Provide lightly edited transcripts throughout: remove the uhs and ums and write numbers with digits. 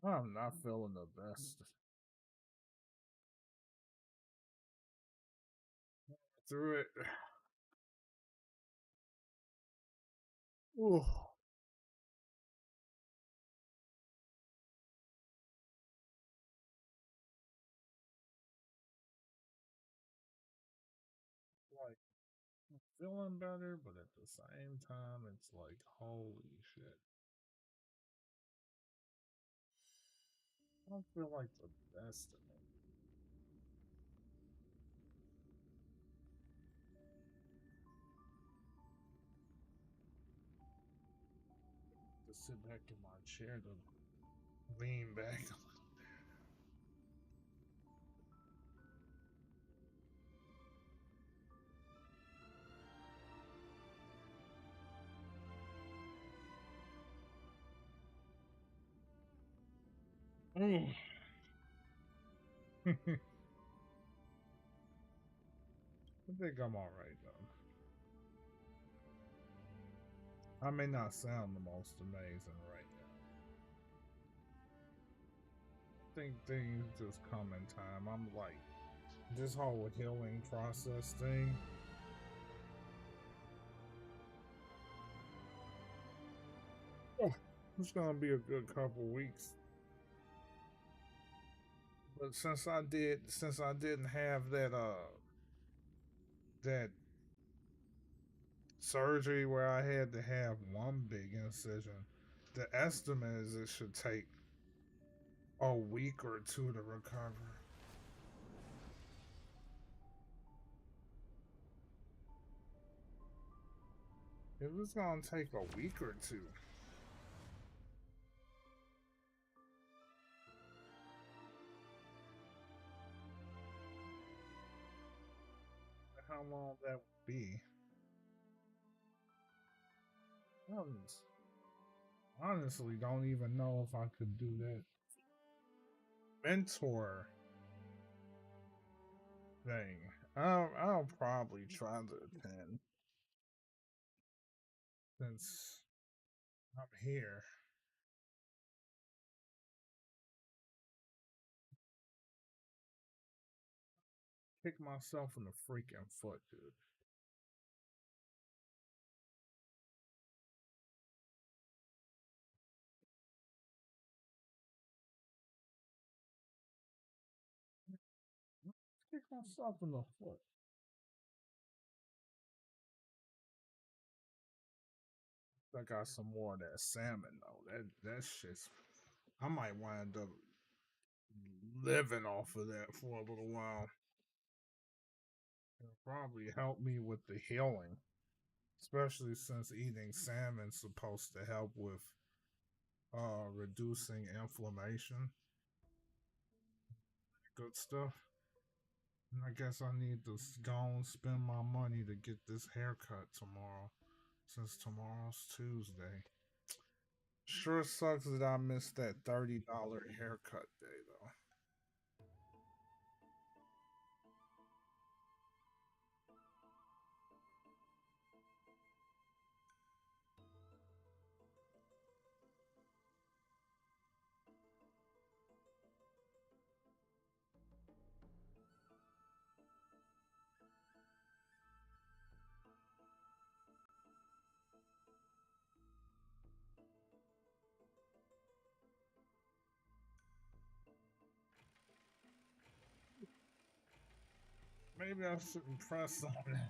I'm not feeling the best. Through it. Ooh, like I'm feeling better, but at the same time, it's like holy shit. I don't feel like the best of it. To sit back in my chair to lean back. Mm. I think I'm all right though. I may not sound the most amazing right now. I think things just come in time. I'm like this whole healing process thing. Oh, it's gonna be a good couple weeks. But since I didn't have that surgery where I had to have one big incision, the estimate is it should take a week or two to recover. If it's gonna take a week or two, how long that would be? I honestly don't even know if I could do that mentor thing. I'll probably try to attend since I'm here. Kick myself in the freaking foot, dude. Kick myself in the foot. I got some more of that salmon though. That shit's. I might wind up living off of that for a little while. It'll probably help me with the healing, especially since eating salmon's supposed to help with reducing inflammation. Good stuff. And I guess I need to go and spend my money to get this haircut tomorrow, since tomorrow's Tuesday. Sure sucks that I missed that $30 haircut day though. Maybe I shouldn't press on it.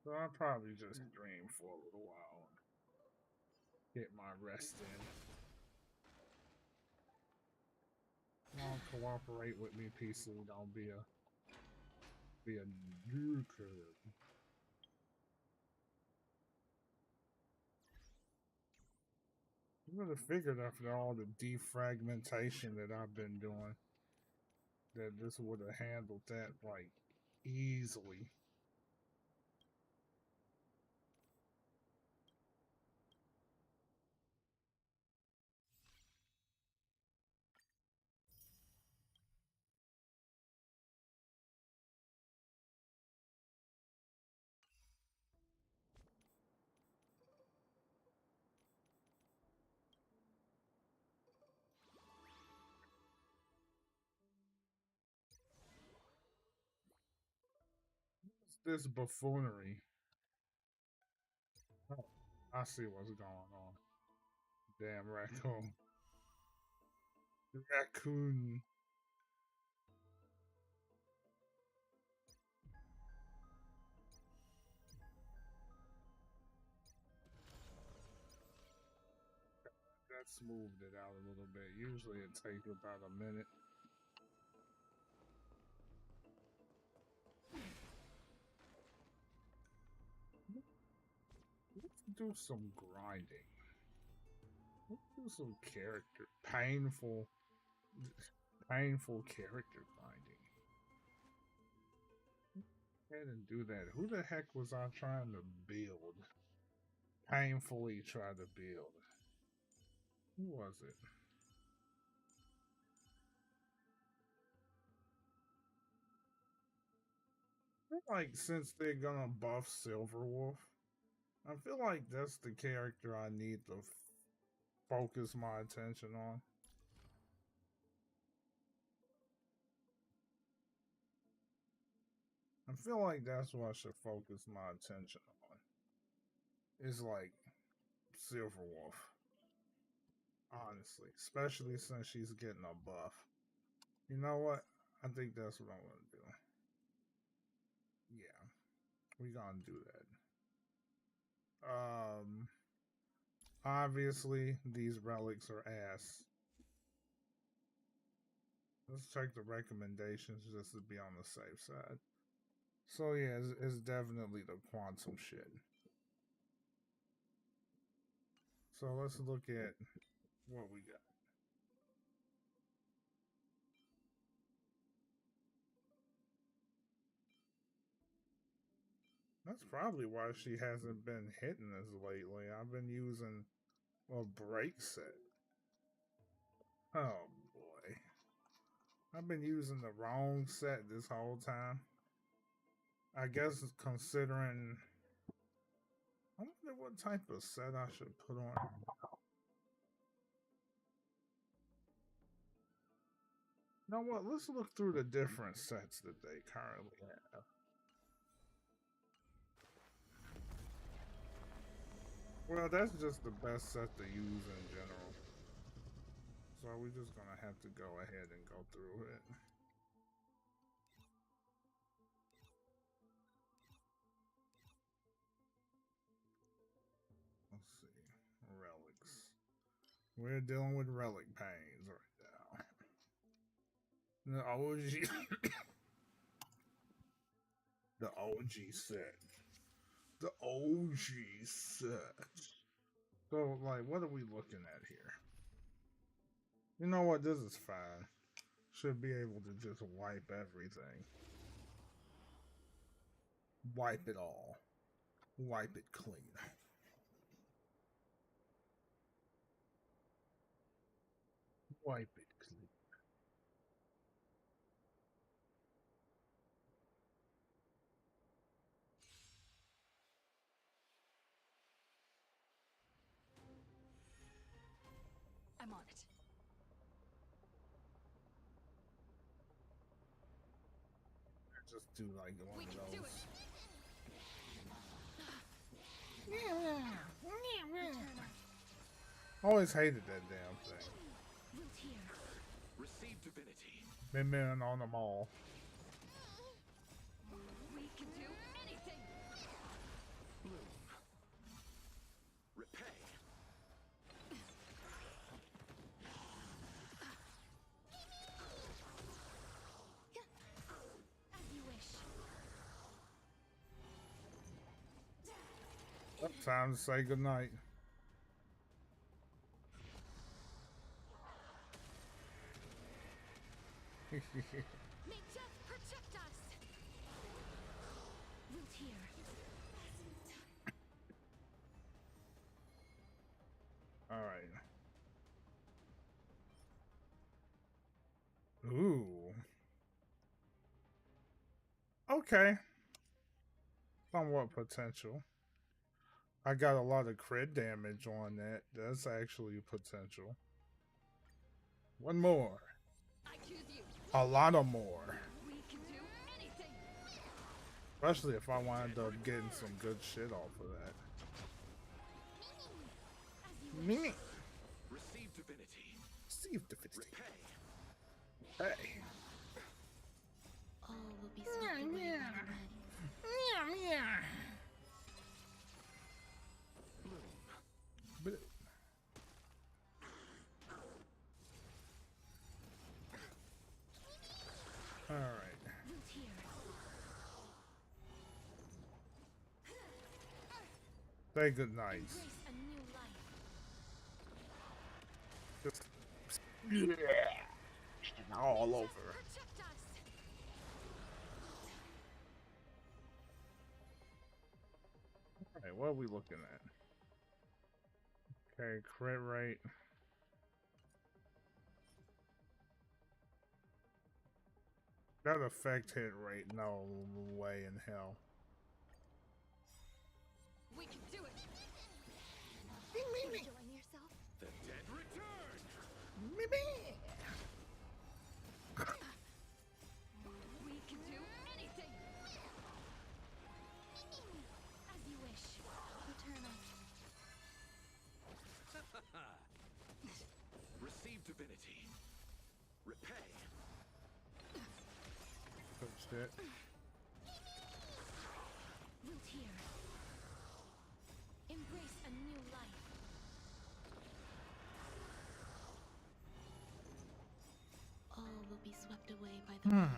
So I'll probably just dream for a little while and get my rest in. Come on, cooperate with me, PC. Don't be a dickhead. I would have figured after all the defragmentation that I've been doing that this would have handled that like easily. What's this buffoonery? Oh, I see what's going on. Damn raccoon. Raccoon. That smoothed it out a little bit. Usually it takes about a minute. Let's do some grinding. Let's do some painful character grinding. Go ahead and do that. Who the heck was I trying to build? Painfully try to build. Who was it? I feel like since they're gonna buff Silverwolf, I feel like that's the character I need to focus my attention on. I feel like that's what I should focus my attention on. Is like Silverwolf. Honestly. Especially since she's getting a buff. You know what? I think that's what I'm gonna do. Yeah. We gonna do that. Obviously these relics are ass. Let's check the recommendations just to be on the safe side. So yeah, it's definitely the quantum shit. So let's look at what we got. That's probably why she hasn't been hitting us lately. I've been using a break set. Oh boy. I've been using the wrong set this whole time. I guess considering I wonder what type of set I should put on. You know what? Let's look through the different sets that they currently have. Well, that's just the best set to use in general. So we're just gonna have to go ahead and go through it. Let's see. Relics. We're dealing with relic pains right now. The OG the OG set. The OG set. So like what are we looking at here? You know what? This is fine. Should be able to just wipe everything. Wipe it all. Wipe it clean. Wipe it clean. I'm on it. Just do like one We of can those. do it. Always hated that damn thing. Root here. Receive divinity. Been men on them all. We can do anything. Bloom. Repay. As you wish. Time to say goodnight. May death protect us. Root here. All right. Ooh. Okay. Somewhat potential. I got a lot of crit damage on that. That's actually potential. One more. I choose you. A lot of more. We can do anything. Especially if I wind up getting some good shit off of that. As you wish. Me. Receive divinity. Receive divinity. Repay. Hey. All will be swept away by the wind. Bloom. Blue. All right. Root here. Say good night. Embrace a new life. Just all over. Protect us. Alright, what are we looking at? Okay, crit rate. That effect hit rate, no way in hell. We can do it. Enjoying yourself? The dead return. We can do anything. As you wish. Eternal. Receive divinity. Repay. Good shit. Root here. Embrace a new life. All will be swept away by the wind.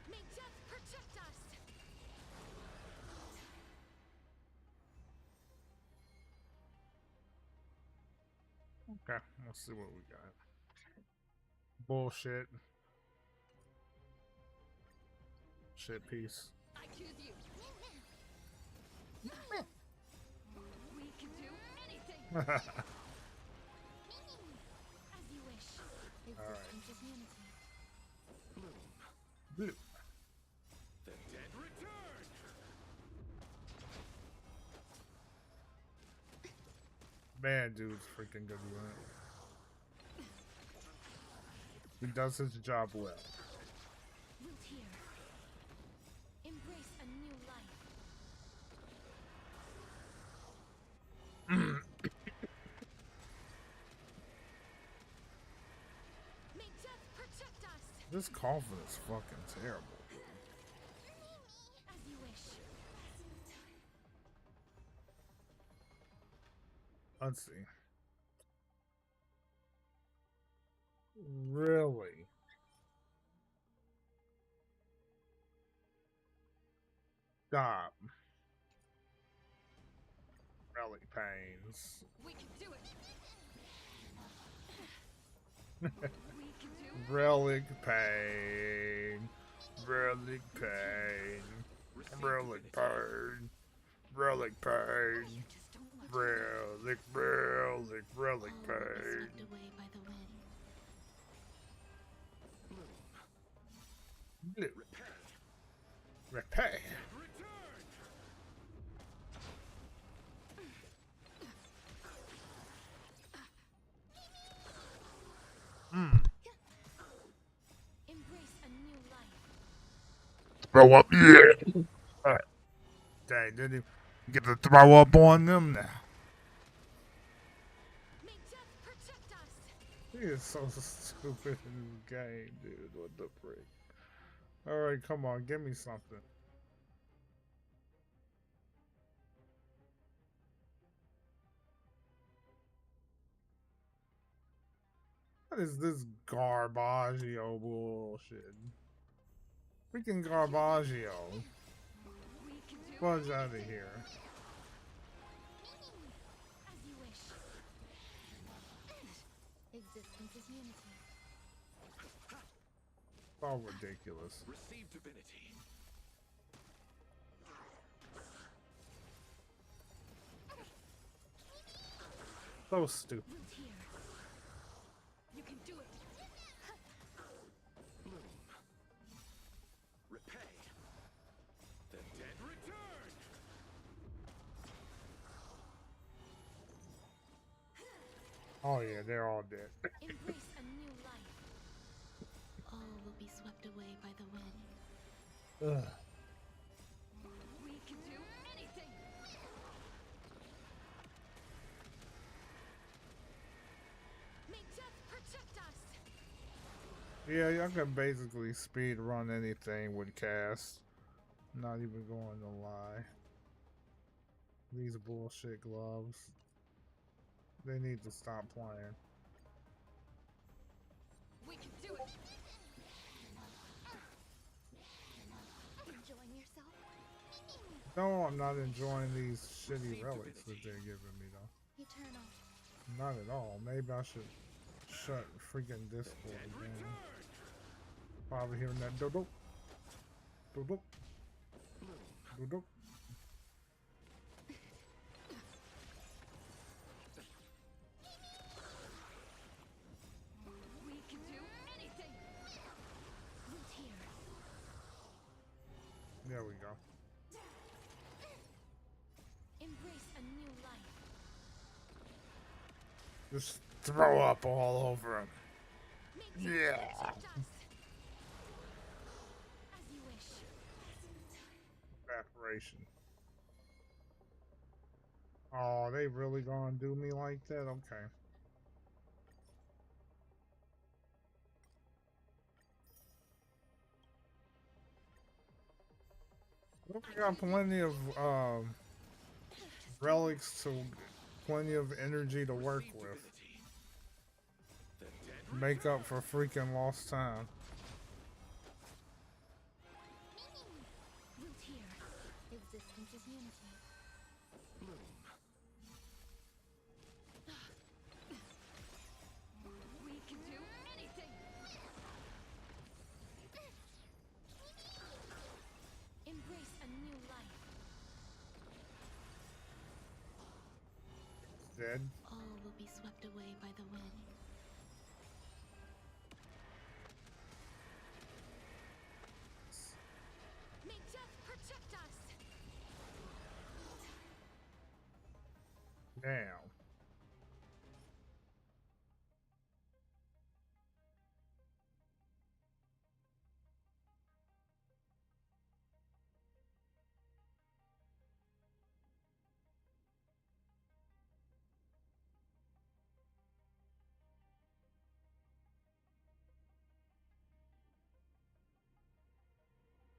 May death protect us. Okay, let's see what we got. Bullshit. Shit piece. I choose you. We can do anything. As you wish. Existence is unity. Bloom. Blue. The dead return. Man, dude's freaking good at it. He does his job well. Root here. Embrace a new life. May death protect us. This coffin is fucking terrible. As you wish. Let's see. Really? Stop. Relic pains. We can do it. We can do Relic pain. Relic pain. Receive Relic divinity. pain. Relic pain. You just don't want to. Relic, relic, relic All will be pain. swept away by the wind. Bloom. Blue. Repay. Repay. Return. Embrace a new life. Throw up. Yeah. Alright. Dang, didn't even get to throw up on them now. May death protect us. He is so stupid in this game, dude. What the frick? Alright, come on, give me something. What is this Garbaggio bullshit? Freaking Garbaggio. We can do Buzz out of here. as you wish. Existence is unity. So ridiculous. Receive divinity. So stupid. Root here. You can do it. Bloom. Repay. The dead return. Oh yeah, they're all dead. Embrace a new life. All will be swept away by the wind. Ugh. We can do anything. May death protect us. Yeah, y'all can basically speed run anything with cast. Not even going to lie. These bullshit gloves. They need to stop playing. We can do it. Enjoying yourself? No, I'm not enjoying these shitty relics that they're giving me though. Eternal. Not at all. Maybe I should shut freaking Discord Dead down. return. Probably hearing that dodo. Dodo. Bloom. Dodo. We can do anything. Root here. There we go. Embrace a new life. Just throw up all over him. May death Yeah. protect us. As you wish. Evaporation. Oh, they really gonna do me like that? Okay. Well, we got plenty of relics to plenty of energy to work Receive with. divinity. The dead Make up for freaking lost time. Root here. Existence is unity. Bloom. We can do anything. Embrace a new life. Dead. All will be swept away by the wind. May death protect us. Damn.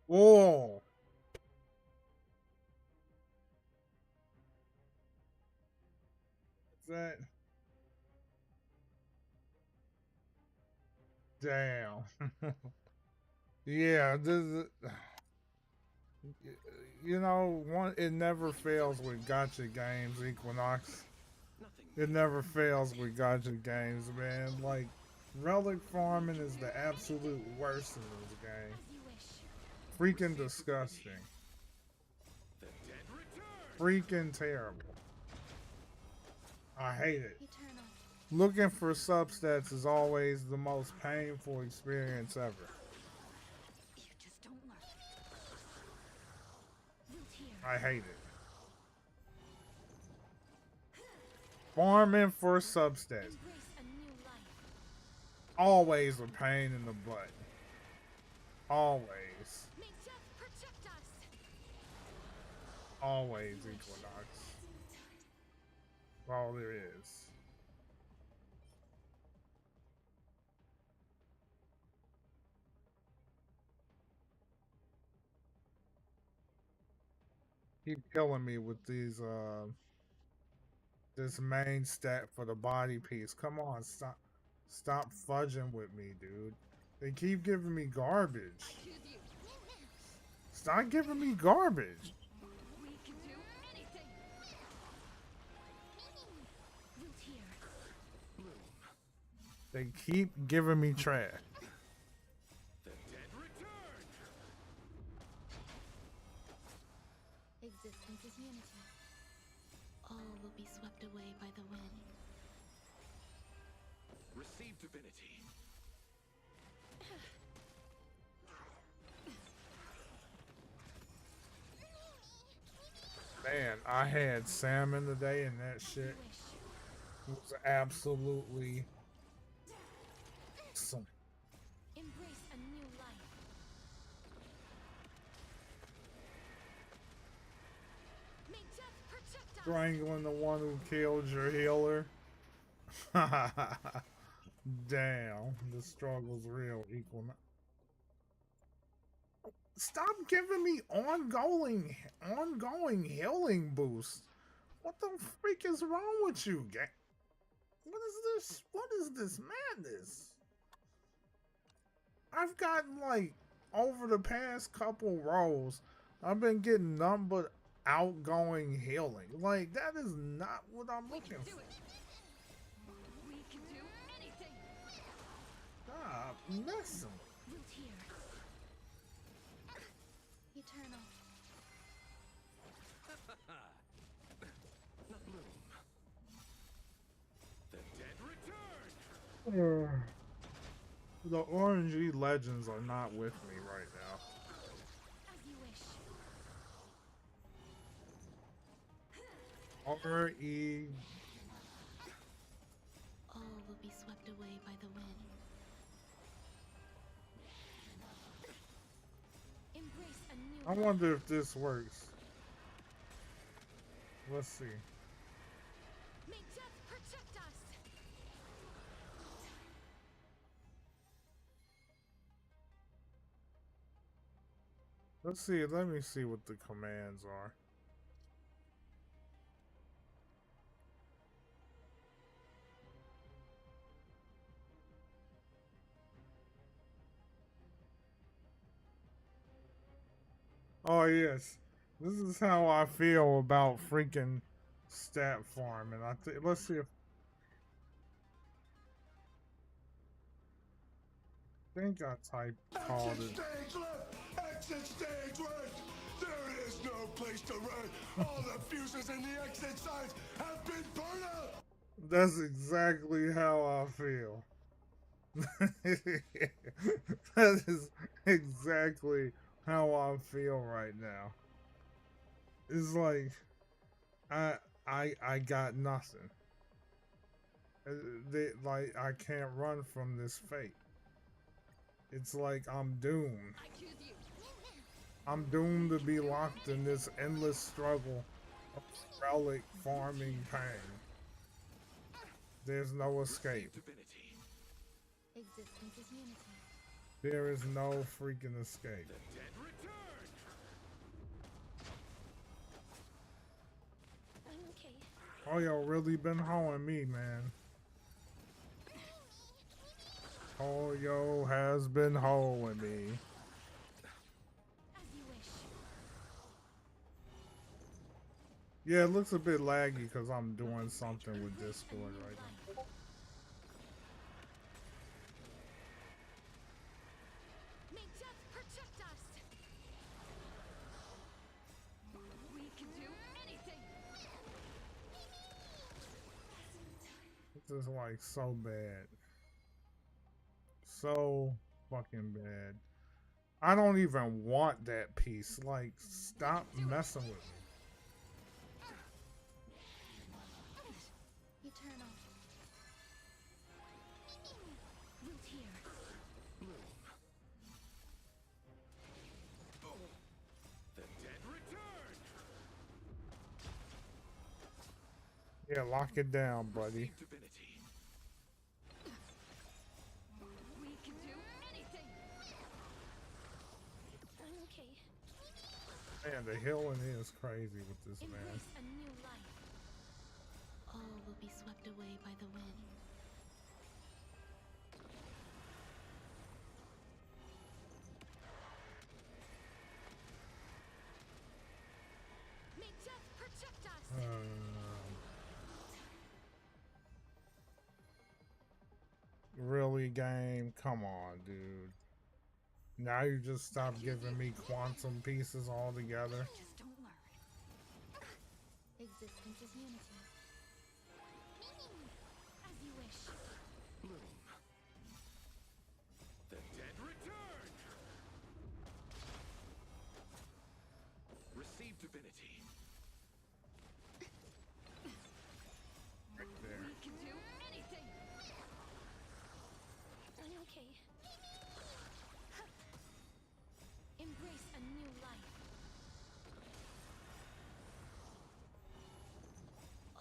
Whoa. What's that? Damn. Yeah, this is, you know, one it never fails with gotcha games, Equinox. Nothing. It never fails with gotcha games, man. Like, relic farming is the absolute worst in this game. As you wish. Freaking disgusting. The dead return. Freaking terrible. I hate it. Eternal. Looking for substats is always the most painful experience ever. You just don't learn. Root here. I hate it. Farming for substats. Embrace a new life. Always a pain in the butt. Always. May death protect us. Always Equinox. All there is. Keep killing me with these this main stat for the body piece. Come on, stop fudging with me, dude. They keep giving me garbage. Choose you. Stop giving me garbage. We can do anything. Root here. Bloom. They keep giving me trash. The dead return. Existence is unity. All will be swept away by the wind. Receive divinity. Man, I had salmon today and that shit was absolutely awesome. Embrace a new life. May death protect us. Strangling the one who killed your healer. Damn, the struggle's real. Equal. Stop giving me ongoing healing boosts. What the freak is wrong with you, gang? What is this? What is this madness? I've gotten like over the past couple rows, I've been getting nothing but outgoing healing. Like that is not what I'm We looking can do for. it. We can do anything. Stop messing. Root here. Eternal. Not bloom. The dead return. The RNG legends are not with me right now. As you wish. RE. All will be swept away by the wind. Embrace a new I wonder if this works. Let's see. May death protect us. Let's see. Let me see what the commands are. Oh yes, this is how I feel about freaking stat farm, and let's see if I think I called Exit it. stage left! Exit stage left! There is no place to run! All the fuses in the exit signs have been burned out! That's exactly how I feel. That is exactly how I feel right now. It's like I got nothing. Like I can't run from this fate. It's like I'm doomed. I choose you. I'm doomed to be locked in this endless struggle of relic farming pain. There's no escape. Divinity. Existence is unity. There is no freaking escape. The dead return. I'm okay. Oh, y'all really been hoeing me, man. Oh, yo has been hoeing me. As you wish. Yeah, it looks a bit laggy because I'm doing something with Discord right now. May death protect us. We can do anything. This is like so bad. So fucking bad. I don't even want that piece. Like, stop messing with me. Eternal. Root here. Bloom. The dead return. Yeah, lock it down, buddy. Receive divinity. We can do anything. I'm okay. Man, the healing is crazy with this man. Embrace a new life. All will be swept away by the wind. May death protect us. game. Come on, dude. Now you just stop giving me quantum pieces altogether. Just don't learn. Existence is unity. As you wish. Bloom. The dead return. Receive divinity. Right there. We can do anything. I'm okay. Embrace a new life.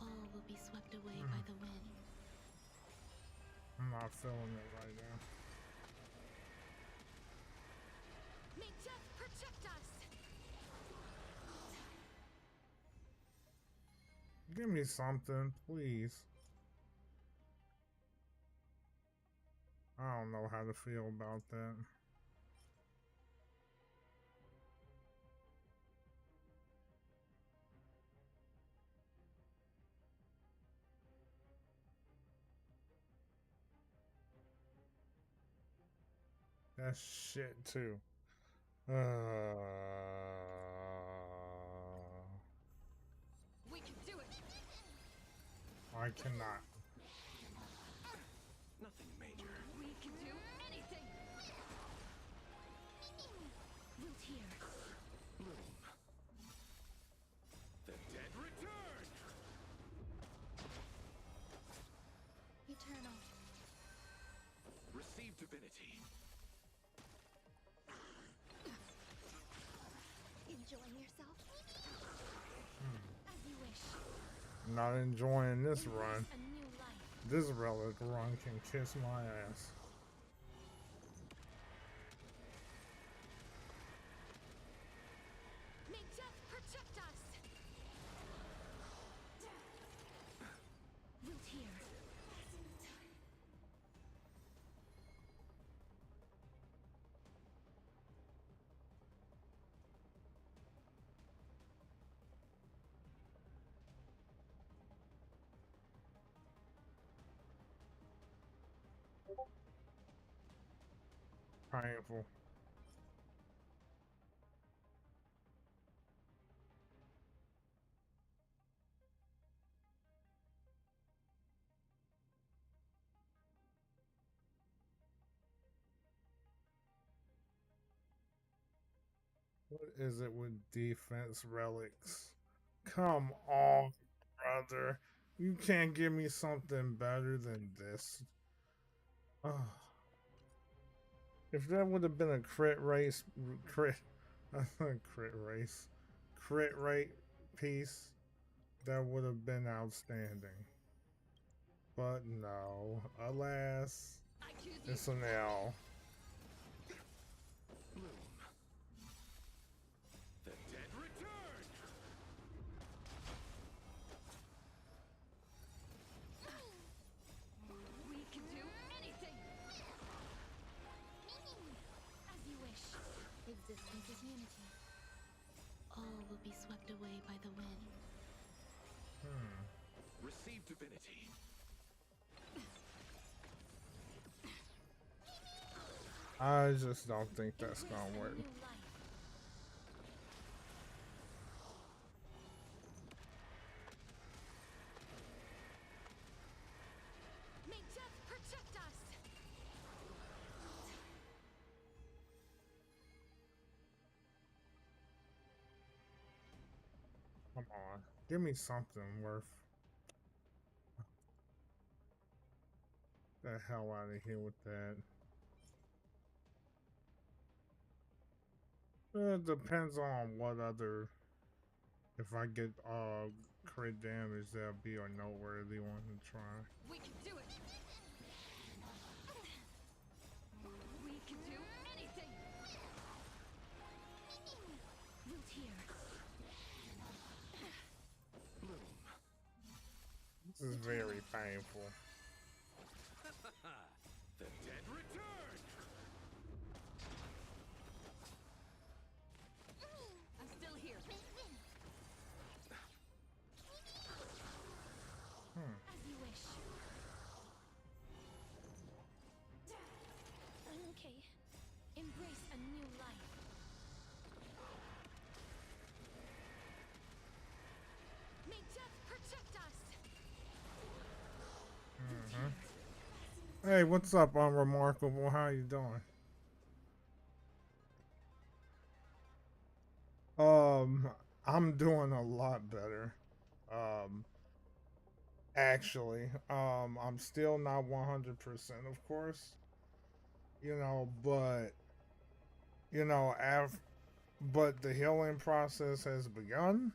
All will be swept away by the wind. I'm not feeling it right now. May death protect us! Give me something, please. I don't know how to feel about that. That's shit too. We can do it. I cannot. Nothing major. We can do anything. Root here. Bloom. The dead return. Eternal. Receive divinity. Enjoying yourself? As you wish. Not enjoying this run. A new life. This relic run can kiss my ass. May death protect us! Root here. Painful. What is it with defense relics? Come on, brother. You can't give me something better than this. Oh. If that would have been a crit race, crit rate piece, that would have been outstanding. But no, alas, I choose you. it's an L. Bloom. The dead return. We can do anything. As you wish. Existence is unity. All will be swept away by the wind. Receive divinity. I just don't think that's gonna Embrace a work. new life. May death protect us! Come on, give me something worth. The hell out of here with that. It depends on what other. If I get crit damage, that'll be a noteworthy one to try. We can do it. We can do anything. Root here. Bloom. This is very painful. The dead return. I'm still here. As you wish. Hey, what's up, Unremarkable? How you doing? Um, I'm doing a lot better. Um, actually, I'm still not 100%, of course. But you know, but the healing process has begun.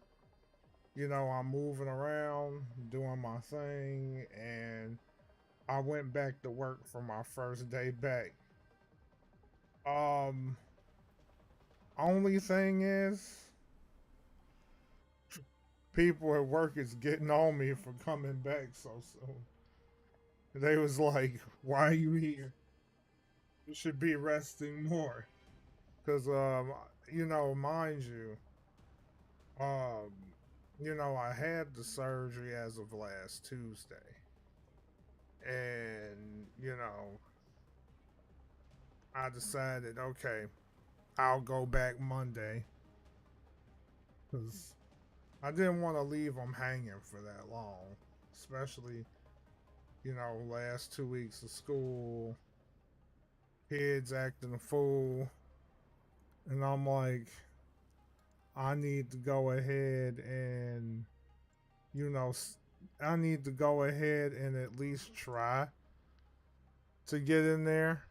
I'm moving around, doing my thing, and I went back to work for my first day back. Um, only thing is, people at work is getting on me for coming back so soon. They was like, "Why are you here? You should be resting more." Cause mind you, um, I had the surgery as of last Tuesday, and I decided, okay, I'll go back Monday, cause I didn't want to leave them hanging for that long, especially last 2 weeks of school, kids acting a fool, and I'm like, I need to go ahead and you know, I need to go ahead and at least try to get in there.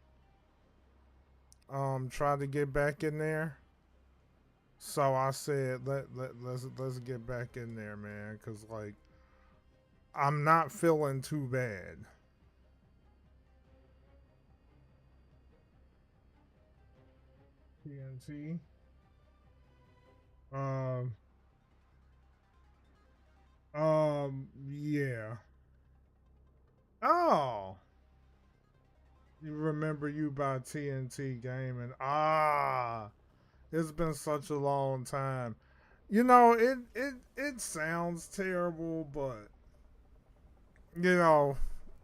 Try to get back in there. So I said, let's get back in there, man, because like I'm not feeling too bad. TNT. Um. Yeah. Oh, you remember you by TNT Gaming? Ah, it's been such a long time. It sounds terrible, but you know,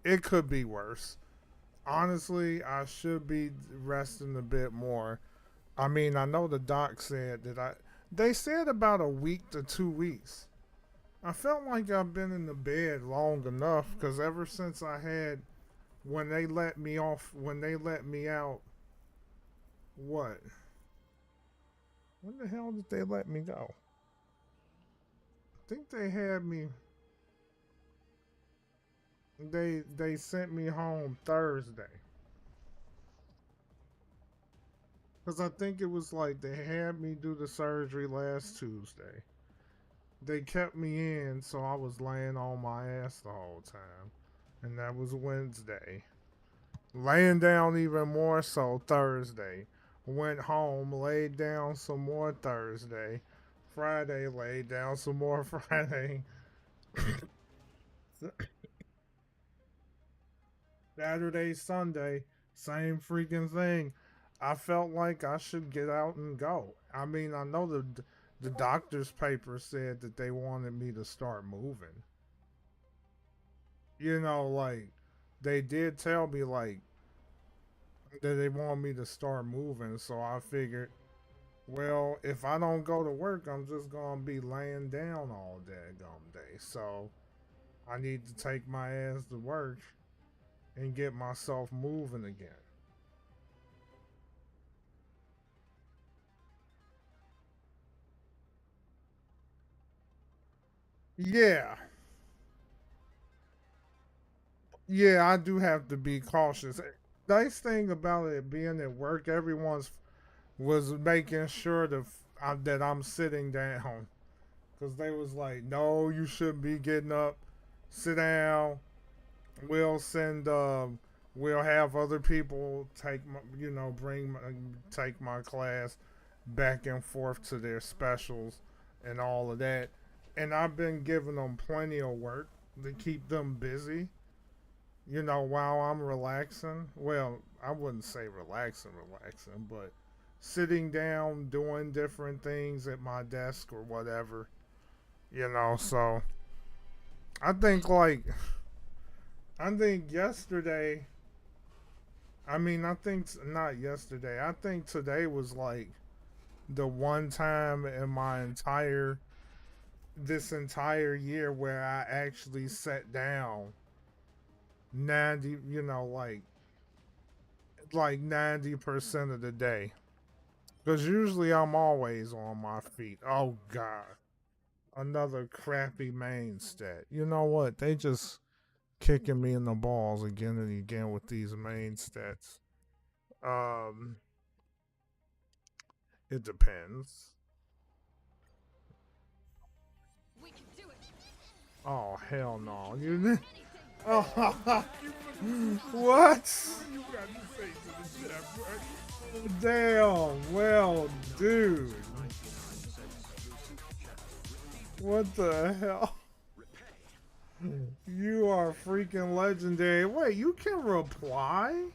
it could be worse. Honestly, I should be resting a bit more. I mean, I know the doc said that they said about a week to 2 weeks. I felt like I've been in the bed long enough because ever since I had, when they let me off, when they let me out, what? When the hell did they let me go? I think they had me, they sent me home Thursday. Because I think it was like they had me do the surgery last Tuesday. They kept me in, so I was laying on my ass the whole time. And that was Wednesday. Laying down even more so Thursday. Went home, laid down some more Thursday. Friday, laid down some more Friday. Saturday, Sunday, same freaking thing. I felt like I should get out and go. I mean, I know the doctor's paper said that they wanted me to start moving. Like they did tell me like that they want me to start moving, so I figured, well, if I don't go to work, I'm just gonna be laying down all daggum day. So I need to take my ass to work and get myself moving again. Yeah, yeah, I do have to be cautious. Nice thing about it being at work, everyone's was making sure that I'm sitting down because they was like, no, you shouldn't be getting up. Sit down. We'll send. We'll have other people take my, take my class back and forth to their specials and all of that. And I've been giving them plenty of work to keep them busy. While I'm relaxing. Well, I wouldn't say relaxing, but sitting down, doing different things at my desk or whatever. So I think like I think yesterday. I mean, I think not yesterday. I think today was like the one time in my entire this entire year where I actually sat down 90, like like 90% of the day. Because usually I'm always on my feet. Oh, God. Another crappy main stat. You know what? They just kicking me in the balls again and again with these main stats. Um, it depends. We can do it. Oh, hell no. Do You anything. oh, what? You got to say to the chef, right? Damn. Well, dude. What the hell? You are freaking legendary. Wait, you can reply?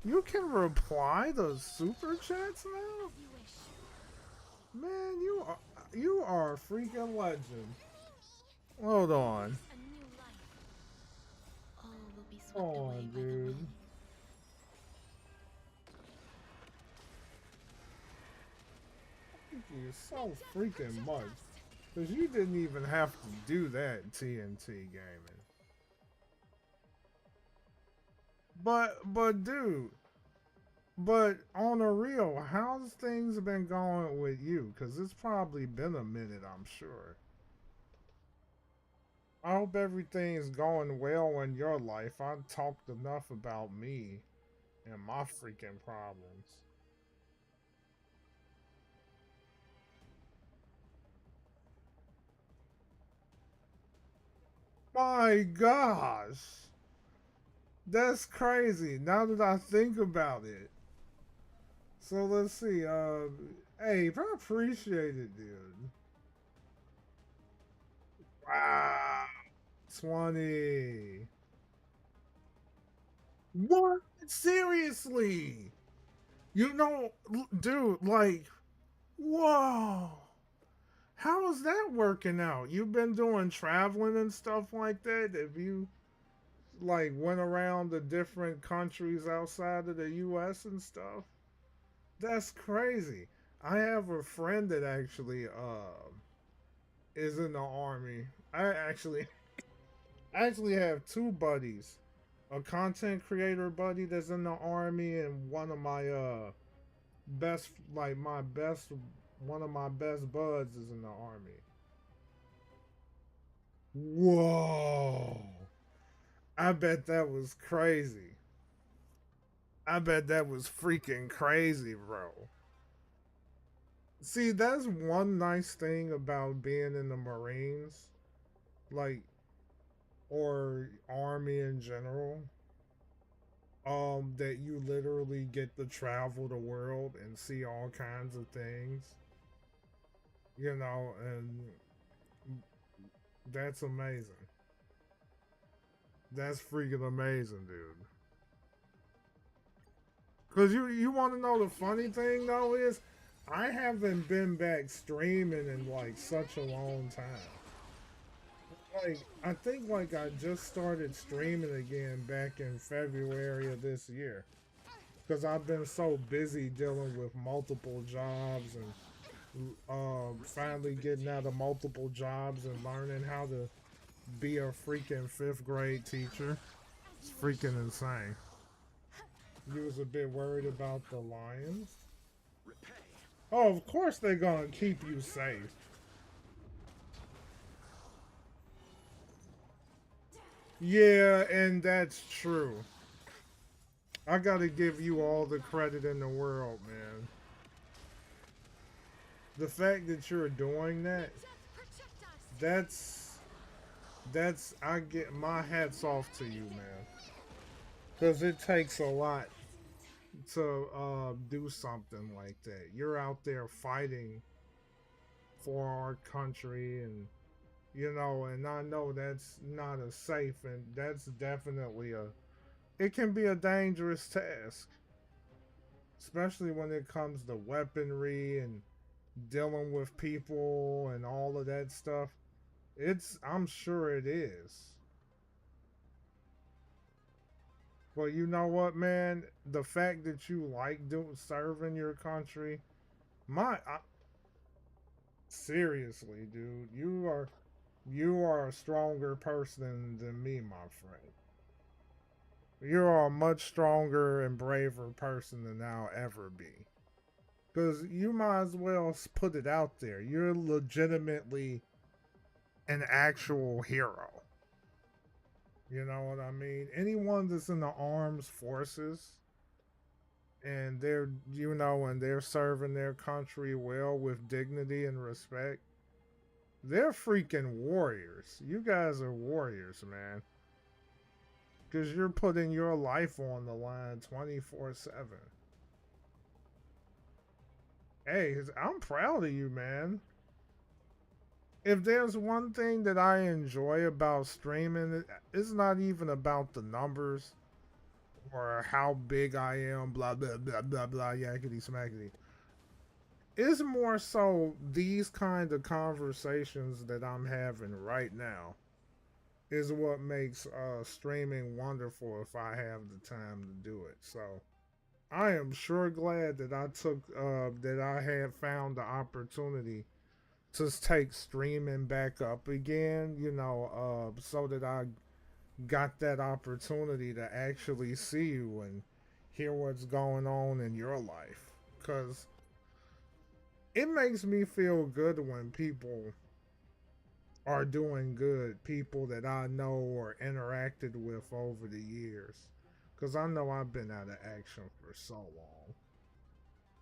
You can reply to super chats now? You wish. Man, you are a freaking legend. Hold on. A new life. All will be swept Hold away on, by the dude. wind. Thank you so freaking much. Because you didn't even have to do that in TNT gaming. But dude, but on a real, how's things been going with you? Because it's probably been a minute, I'm sure. I hope everything's going well in your life. I've talked enough about me and my freaking problems. My gosh. That's crazy. Now that I think about it. So let's see. Hey, I appreciate it, dude. Wow. 20. What? Seriously? You know, dude, like, whoa. How is that working out? You've been doing traveling and stuff like that? Have you, like, went around the different countries outside of the U.S. and stuff? That's crazy. I have a friend that actually is in the army. I actually have two buddies. A content creator buddy that's in the army and one of my best like my best one of my best buds is in the army. Whoa. I bet that was crazy. I bet that was freaking crazy, bro. See, that's one nice thing about being in the Marines, like, or Army in general. That you literally get to travel the world and see all kinds of things. You know, and that's amazing. That's freaking amazing, dude. Cause you want to know the funny thing though is, I haven't been back streaming in like such a long time. Like I think like I just started streaming again back in February of this year. Cause I've been so busy dealing with multiple jobs and finally getting out of multiple jobs and learning how to be a freaking fifth grade teacher. It's freaking insane. You was a bit worried about the lions? Oh, of course they're gonna keep you safe. Yeah, and that's true. I gotta give you all the credit in the world, man. The fact that you're doing that, that's I get my hats off to you, man. Cause it takes a lot to do something like that. You're out there fighting for our country, and you know, and I know that's not a safe, and that's definitely it can be a dangerous task, especially when it comes to weaponry and dealing with people and all of that stuff. I'm sure it is. But you know what, man? The fact that you like serving your country, seriously, dude, you are a stronger person than me, my friend. You're a much stronger and braver person than I'll ever be. Because you might as well put it out there. You're legitimately an actual hero. You know what I mean? Anyone that's in the armed forces and they're, and they're serving their country well with dignity and respect, they're freaking warriors. You guys are warriors, man. Because you're putting your life on the line 24/7. Hey, I'm proud of you, man. If there's one thing that I enjoy about streaming, it's not even about the numbers or how big I am, blah, blah, blah, blah, blah, yakety smackety. It's more so these kind of conversations that I'm having right now is what makes streaming wonderful if I have the time to do it. So I am sure glad that I had found the opportunity to take streaming back up again, so that I got that opportunity to actually see you and hear what's going on in your life. Because it makes me feel good when people are doing good, people that I know or interacted with over the years. Because I know I've been out of action for so long.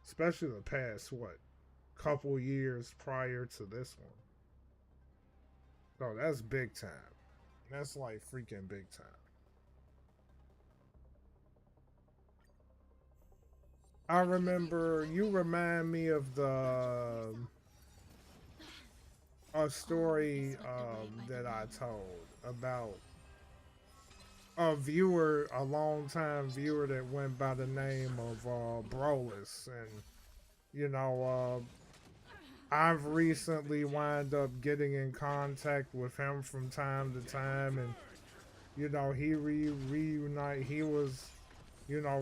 Especially the past, couple years prior to this one. So that's big time. That's like freaking big time. I remember you remind me of a story that I told about a long time viewer that went by the name of Brolus, and I've recently wind up getting in contact with him from time to time, and he reunite. He was,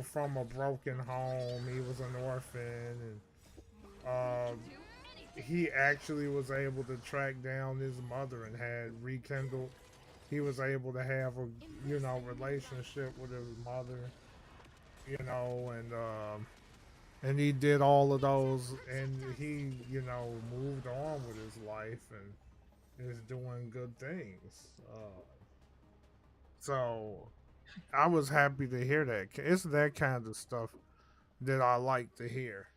from a broken home. He was an orphan, and he actually was able to track down his mother and had rekindled. He was able to have a, relationship with his mother, and he did all of those, and he, moved on with his life and is doing good things. So I was happy to hear that. It's that kind of stuff that I like to hear.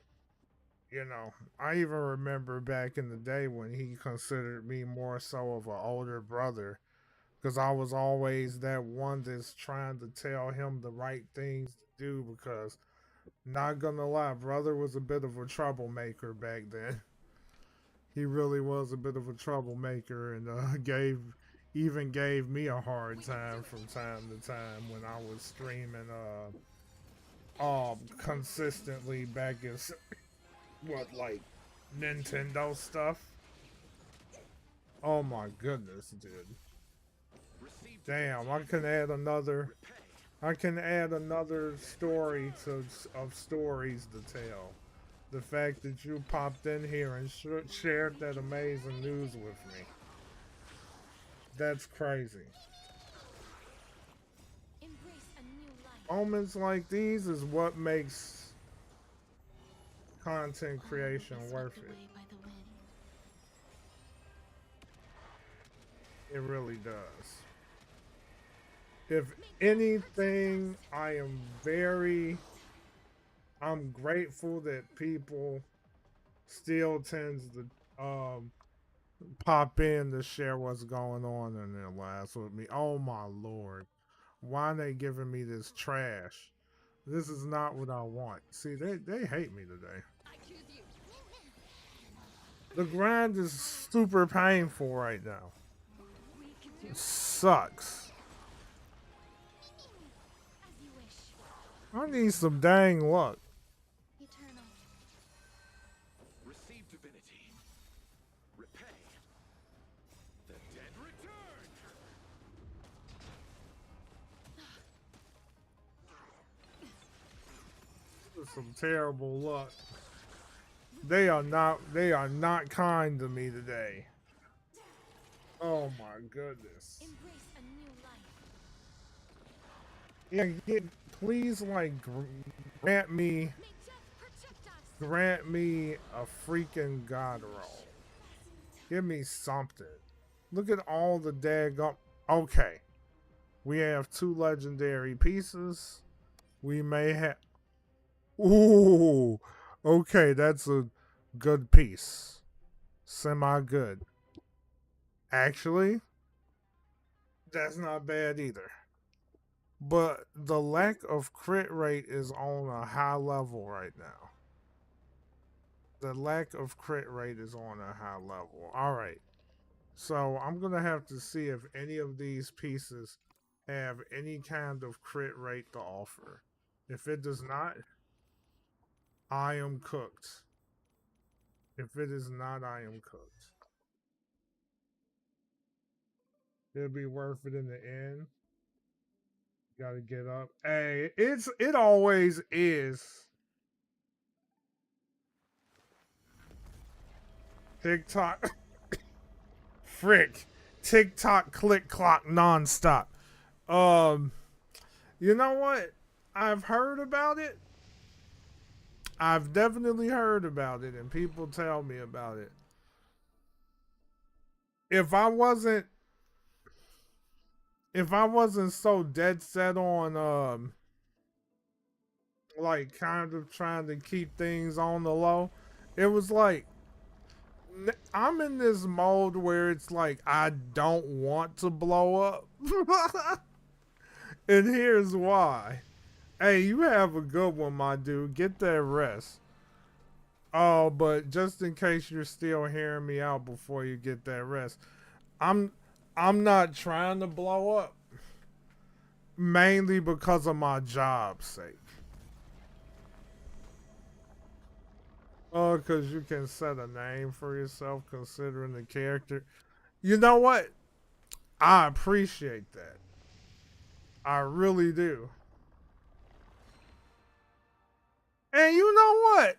I even remember back in the day when he considered me more so of an older brother because I was always that one that's trying to tell him the right things to do because, not gonna lie, brother was a bit of a troublemaker back then. He really was a bit of a troublemaker and gave me a hard time from time to time when I was streaming consistently back in like Nintendo stuff. Oh my goodness, dude. Damn, I can add another story of stories to tell. The fact that you popped in here and shared that amazing news with me. That's crazy. Moments like these is what makes content creation worth it. It really does. If anything, I'm grateful that people still tends to pop in to share what's going on in their lives with me. Oh my lord. Why are they giving me this trash? This is not what I want. See, they hate me today. The grind is super painful right now. It sucks. I need some dang luck. Receive divinity. Repay. The dead return. This is some terrible luck. They are not kind to me today. Oh my goodness. Yeah, please, like, grant me, May Jeff protect us. grant me a freaking god roll. Give me something. Look at all the daggone. Okay, we have 2 legendary pieces. We may have. Ooh, okay, that's a good piece. Semi good. Actually, that's not bad either. But the lack of crit rate is on a high level right now. The lack of crit rate is on a high level. All right. So I'm going to have to see if any of these pieces have any kind of crit rate to offer. If it does not, I am cooked. If it is not, I am cooked. It'll be worth it in the end. Gotta get up. Hey, it always is. TikTok. Frick. TikTok click clock nonstop. Um, you know what? I've heard about it. I've definitely heard about it, and people tell me about it. If I wasn't, if I wasn't so dead set on, like kind of trying to keep things on the low, it was like I'm in this mode where it's like I don't want to blow up, and here's why. Hey, you have a good one, my dude. Get that rest. Oh, but just in case you're still hearing me out before you get that rest, I'm I'm not trying to blow up mainly because of my job's sake. Oh, because you can set a name for yourself considering the character. You know what? I appreciate that. I really do. And you know what?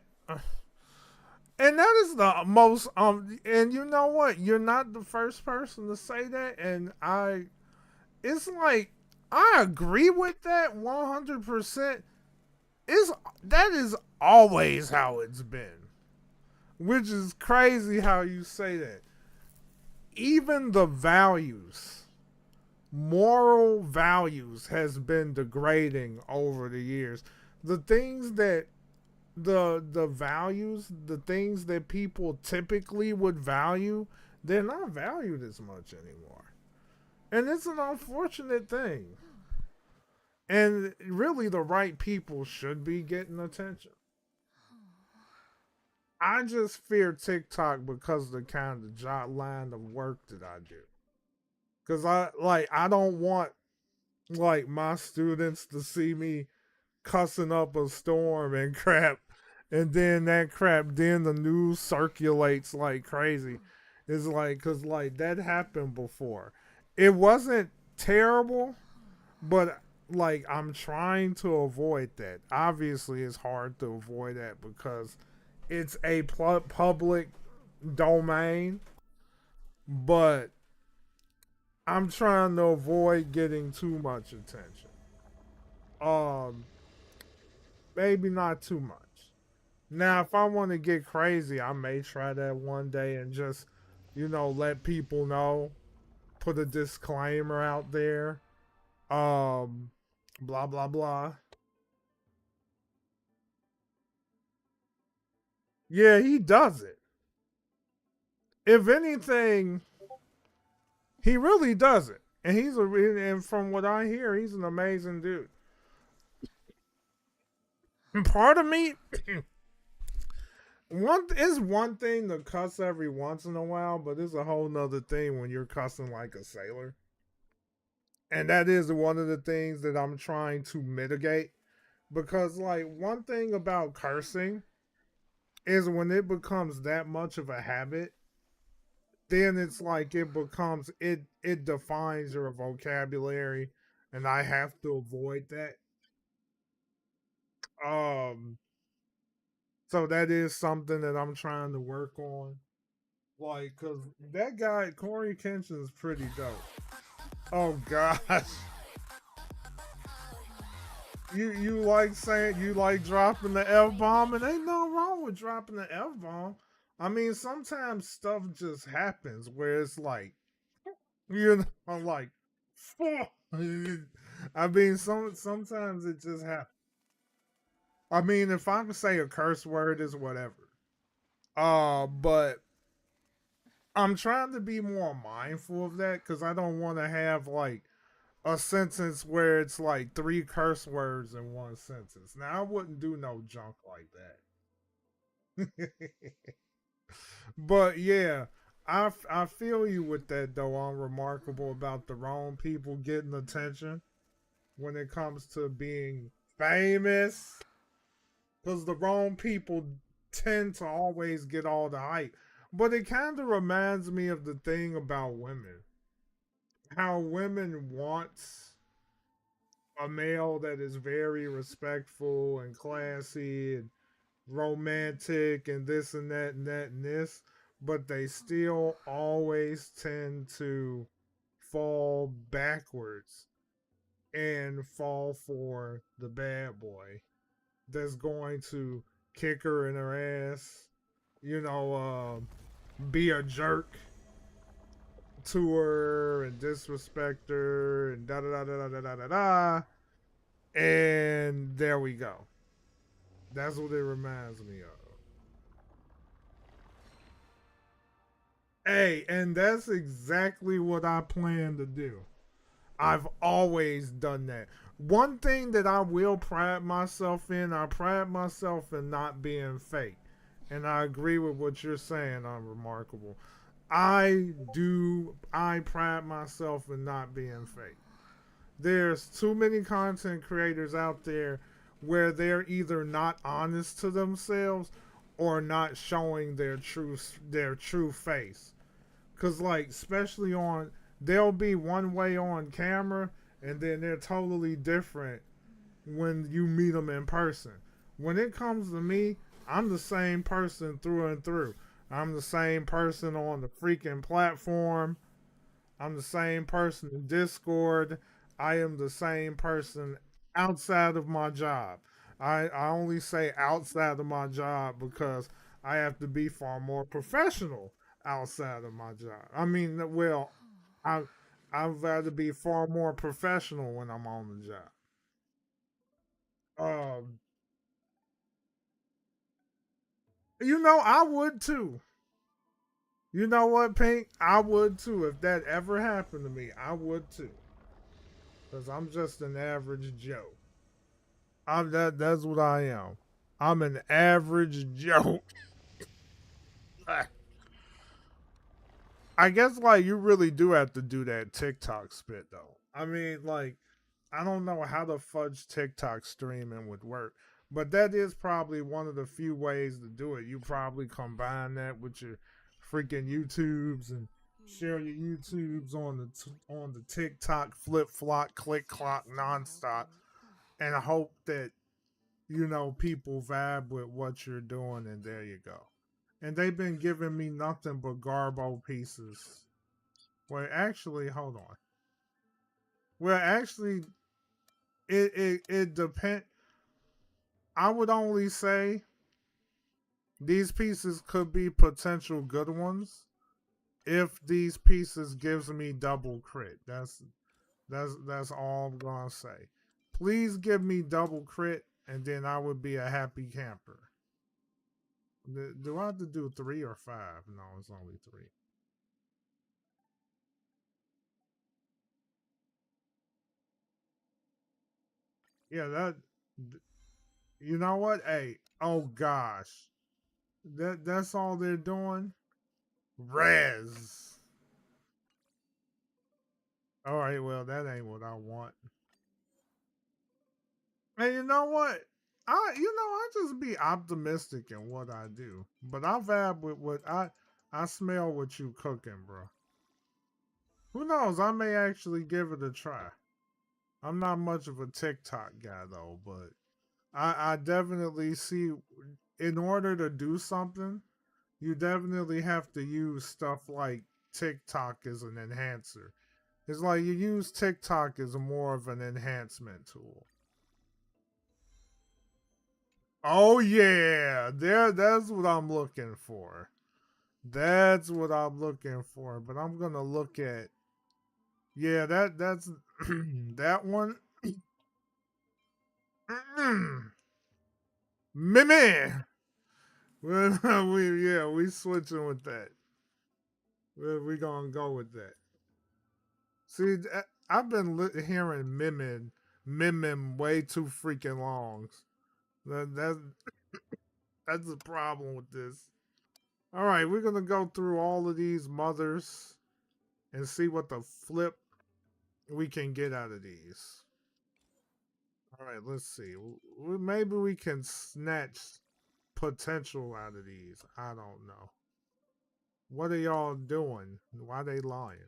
And that is the most and you know what? You're not the first person to say that, and it's like I agree with that 100%. Is that is always how it's been. Which is crazy how you say that. Even the values, moral values has been degrading over the years. The things that the values, the things that people typically would value, they're not valued as much anymore. And it's an unfortunate thing. And really the right people should be getting attention. I just fear TikTok because of the kind of job line of work that I do. Cause I don't want like my students to see me cussing up a storm and crap, and then that crap, then the news circulates like crazy. It's like, cause like that happened before. It wasn't terrible, but like I'm trying to avoid that. Obviously, it's hard to avoid that because it's a public domain, but I'm trying to avoid getting too much attention. Um, Maybe not too much. Now, if I want to get crazy, I may try that one day and just, let people know, put a disclaimer out there. Um, Blah blah blah. Yeah, he does it. If anything, he really does it, and and from what I hear, he's an amazing dude. And part of me, one thing to cuss every once in a while, but it's a whole nother thing when you're cussing like a sailor. And that is one of the things that I'm trying to mitigate. Because like one thing about cursing is when it becomes that much of a habit, then it's like it defines your vocabulary, and I have to avoid that. Um so that is something that I'm trying to work on. Like, cause that guy Corey Kenshin is pretty dope. Oh gosh. you like saying you like dropping the F bomb, and ain't nothing wrong with dropping the F bomb. I mean, sometimes stuff just happens where it's like, I'm like, fuck. I mean, sometimes it just happens. I mean, if I could say a curse word is whatever. But I'm trying to be more mindful of that because I don't want to have like a sentence where it's like three curse words in one sentence. Now I wouldn't do no junk like that. But yeah, I feel you with that though. I'm remarkable about the wrong people getting attention when it comes to being famous, because the wrong people tend to always get all the hype. But it kind of reminds me of the thing about women. How women want a male that is very respectful and classy and romantic and this and that and that and this, but they still always tend to fall backwards and fall for the bad boy that's going to kick her in her ass, you know, be a jerk to her and disrespect her and da da da da da da da da. And there we go. That's what it reminds me of. Hey, and that's exactly what I plan to do. I've always done that. One thing that I will pride myself in, I pride myself in not being fake. And I agree with what you're saying, I'm remarkable. I pride myself in not being fake. There's too many content creators out there where they're either not honest to themselves or not showing their true face. Cause like especially on they'll be one way on camera and then they're totally different when you meet them in person. When it comes to me, I'm the same person through and through. I'm the same person on the freaking platform. I'm the same person in Discord. I am the same person outside of my job. I only say outside of my job because I have to be far more professional outside of my job. I mean, well, I I'd rather be far more professional when I'm on the job. Um, I would too. You know what, Pink? I would too. If that ever happened to me, I would too. Cause I'm just an average Joe. That's what I am. I'm an average Joe. I guess like you really do have to do that TikTok spit though. I mean, like I don't know how the fudge TikTok streaming would work, but that is probably one of the few ways to do it. You probably combine that with your freaking YouTubes and share your YouTubes on the TikTok flip flop click clock nonstop, and hope that people vibe with what you're doing, and there you go. And they've been giving me nothing but garbo pieces. Well, actually, hold on. Well, actually, it depend. I would only say these pieces could be potential good ones if these pieces gives me double crit. That's all I'm gonna say. Please give me double crit, and then I would be a happy camper. Do I have to do 3 or 5? No, it's only 3. Yeah, that. You know what? Hey, oh gosh, that's all they're doing. Res. All right, well that ain't what I want. And you know what? I just be optimistic in what I do, but I vibe with what I smell what you cooking, bro. Who knows? I may actually give it a try. I'm not much of a TikTok guy though, but I definitely see in order to do something, you definitely have to use stuff like TikTok as an enhancer. It's like you use TikTok as more of an enhancement tool. Oh yeah, there. That's what I'm looking for. That's what I'm looking for. But I'm gonna look at. Yeah, that's that one. Mimi. We switching with that. We gonna go with that. See, I've been hearing Mimim way too freaking long. That that's the problem with this. All right, we're gonna go through all of these mothers and see what the flip we can get out of these. All right, let's see. Maybe we can snatch potential out of these. I don't know. What are y'all doing? Why they lying?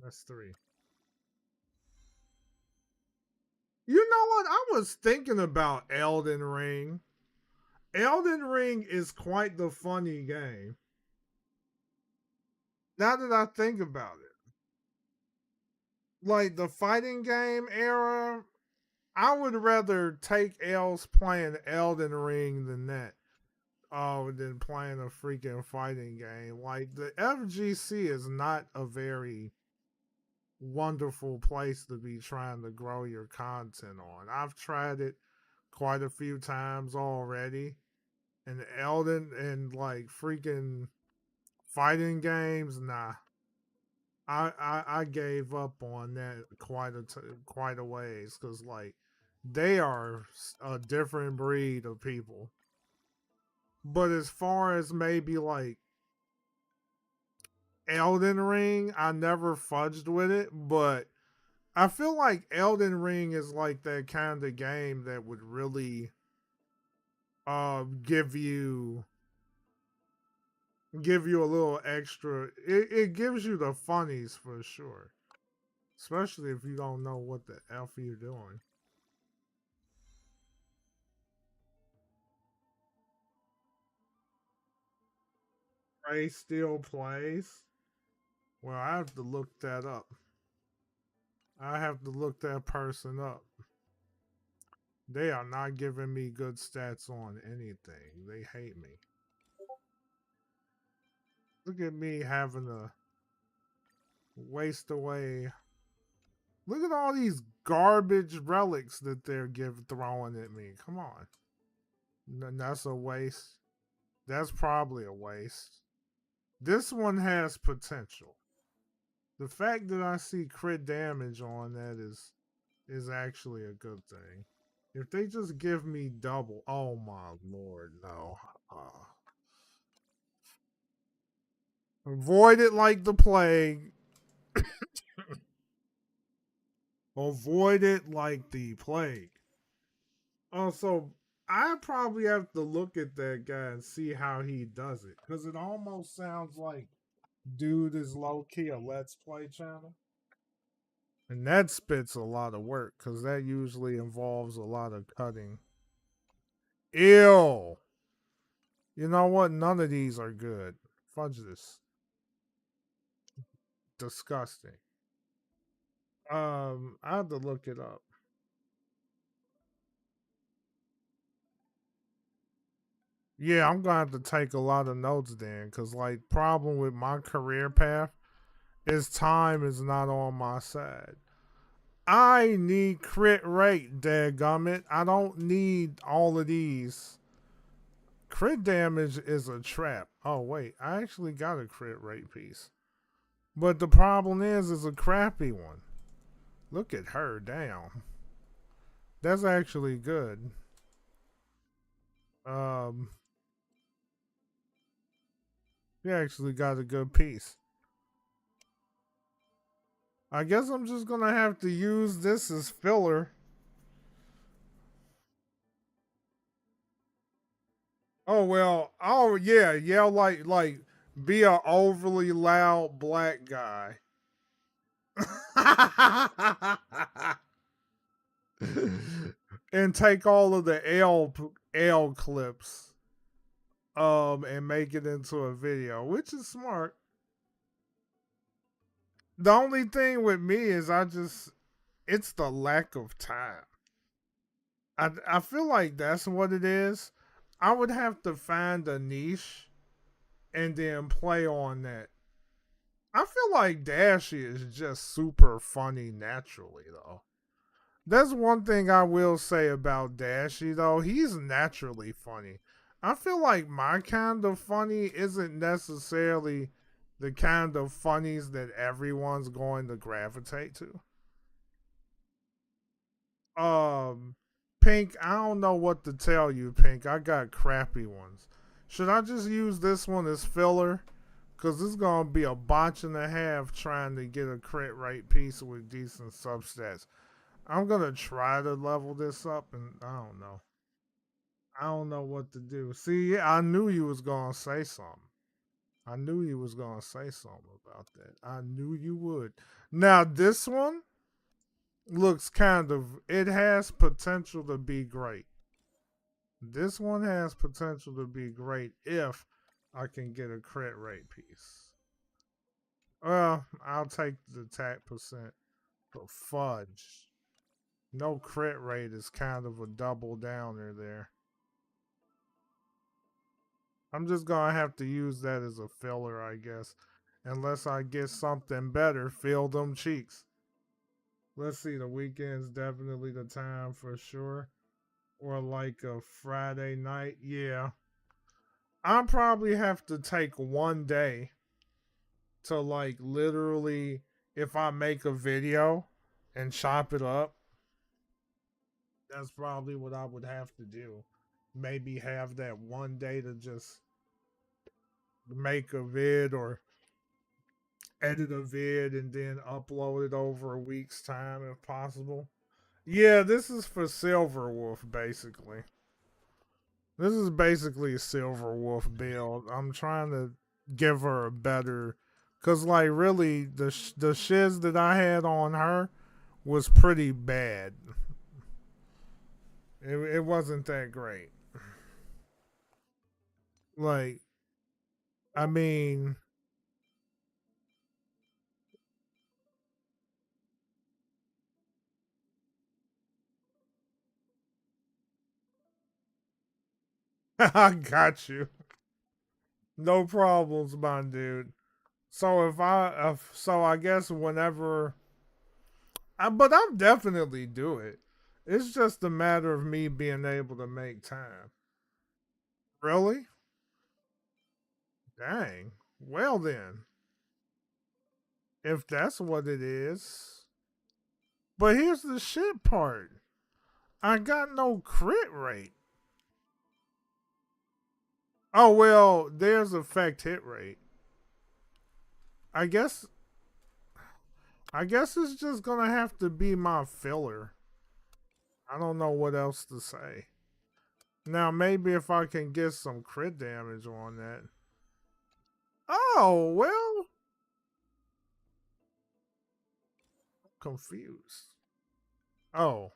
That's three. You know what? I was thinking about Elden Ring. Elden Ring is quite the funny game. Now that I think about it, like the fighting game era, I would rather take L's playing Elden Ring than that. Than playing a freaking fighting game. Like the FGC is not a very wonderful place to be trying to grow your content on. I've tried it quite a few times already. And Elden and like freaking fighting games, nah. I gave up on that quite a ways because like they are a different breed of people. But as far as maybe like Elden Ring, I never fudged with it, but I feel like Elden Ring is like that kind of game that would really give you a little extra. It gives you the funnies for sure, especially if you don't know what the f you're doing. Ray still plays. Well, I have to look that up. I have to look that person up. They are not giving me good stats on anything. They hate me. Look at me having to waste away. Look at all these garbage relics that they're throwing at me. Come on. That's a waste. That's probably a waste. This one has potential. The fact that I see crit damage on that is actually a good thing. If they just give me double, oh my lord, no. Avoid it like the plague. Avoid it like the plague. Also, I probably have to look at that guy and see how he does it. Because it almost sounds like dude is low key a let's play channel. And that spits a lot of work because that usually involves a lot of cutting. Ew. You know what? None of these are good. Fudge this. Disgusting. I have to look it up. Yeah, I'm gonna have to take a lot of notes then, cause like problem with my career path is time is not on my side. I need crit rate, dadgummit. I don't need all of these. Crit damage is a trap. Oh wait, I actually got a crit rate piece. But the problem is it's a crappy one. Look at her, damn. That's actually good. Um you actually got a good piece. I guess I'm just gonna have to use this as filler. Oh well, oh yeah, yell like be a overly loud black guy. And take all of the L clips and make it into a video, which is smart. The only thing with me is it's the lack of time. I feel like that's what it is. I would have to find a niche and then play on that. I feel like Dashy is just super funny naturally though. That's one thing I will say about Dashy though. He's naturally funny. I feel like my kind of funny isn't necessarily the kind of funnies that everyone's going to gravitate to. Um, Pink, I don't know what to tell you, Pink. I got crappy ones. Should I just use this one as filler? Because this is going to be a botch and a half trying to get a crit rate piece with decent substats. I'm going to try to level this up, and I don't know. I don't know what to do. See, yeah, I knew you was going to say something. I knew you was going to say something about that. I knew you would. Now, this one looks it has potential to be great. This one has potential to be great if I can get a crit rate piece. Well, I'll take the attack percent, but fudge. No crit rate is kind of a double downer there. I'm just gonna have to use that as a filler, I guess. Unless I get something better, fill them cheeks. Let's see, the weekend's definitely the time for sure. Or like a Friday night, yeah. I'll probably have to take one day to like literally, if I make a video and chop it up, that's probably what I would have to do. Maybe have that one day to just make a vid or edit a vid and then upload it over a week's time if possible. Yeah, this is for Silver Wolf basically. This is basically a Silver Wolf build. I'm trying to give her a better, cause like really the shiz that I had on her was pretty bad. It wasn't that great. Like I mean, I got you. No problems, my dude. So so I guess whenever, but I'll definitely do it. It's just a matter of me being able to make time. Really? Dang. Well then, if that's what it is. But here's the shit part. I got no crit rate. Oh well, there's effect hit rate. I guess it's just gonna have to be my filler. I don't know what else to say. Now maybe if I can get some crit damage on that. Oh well, confused. Oh,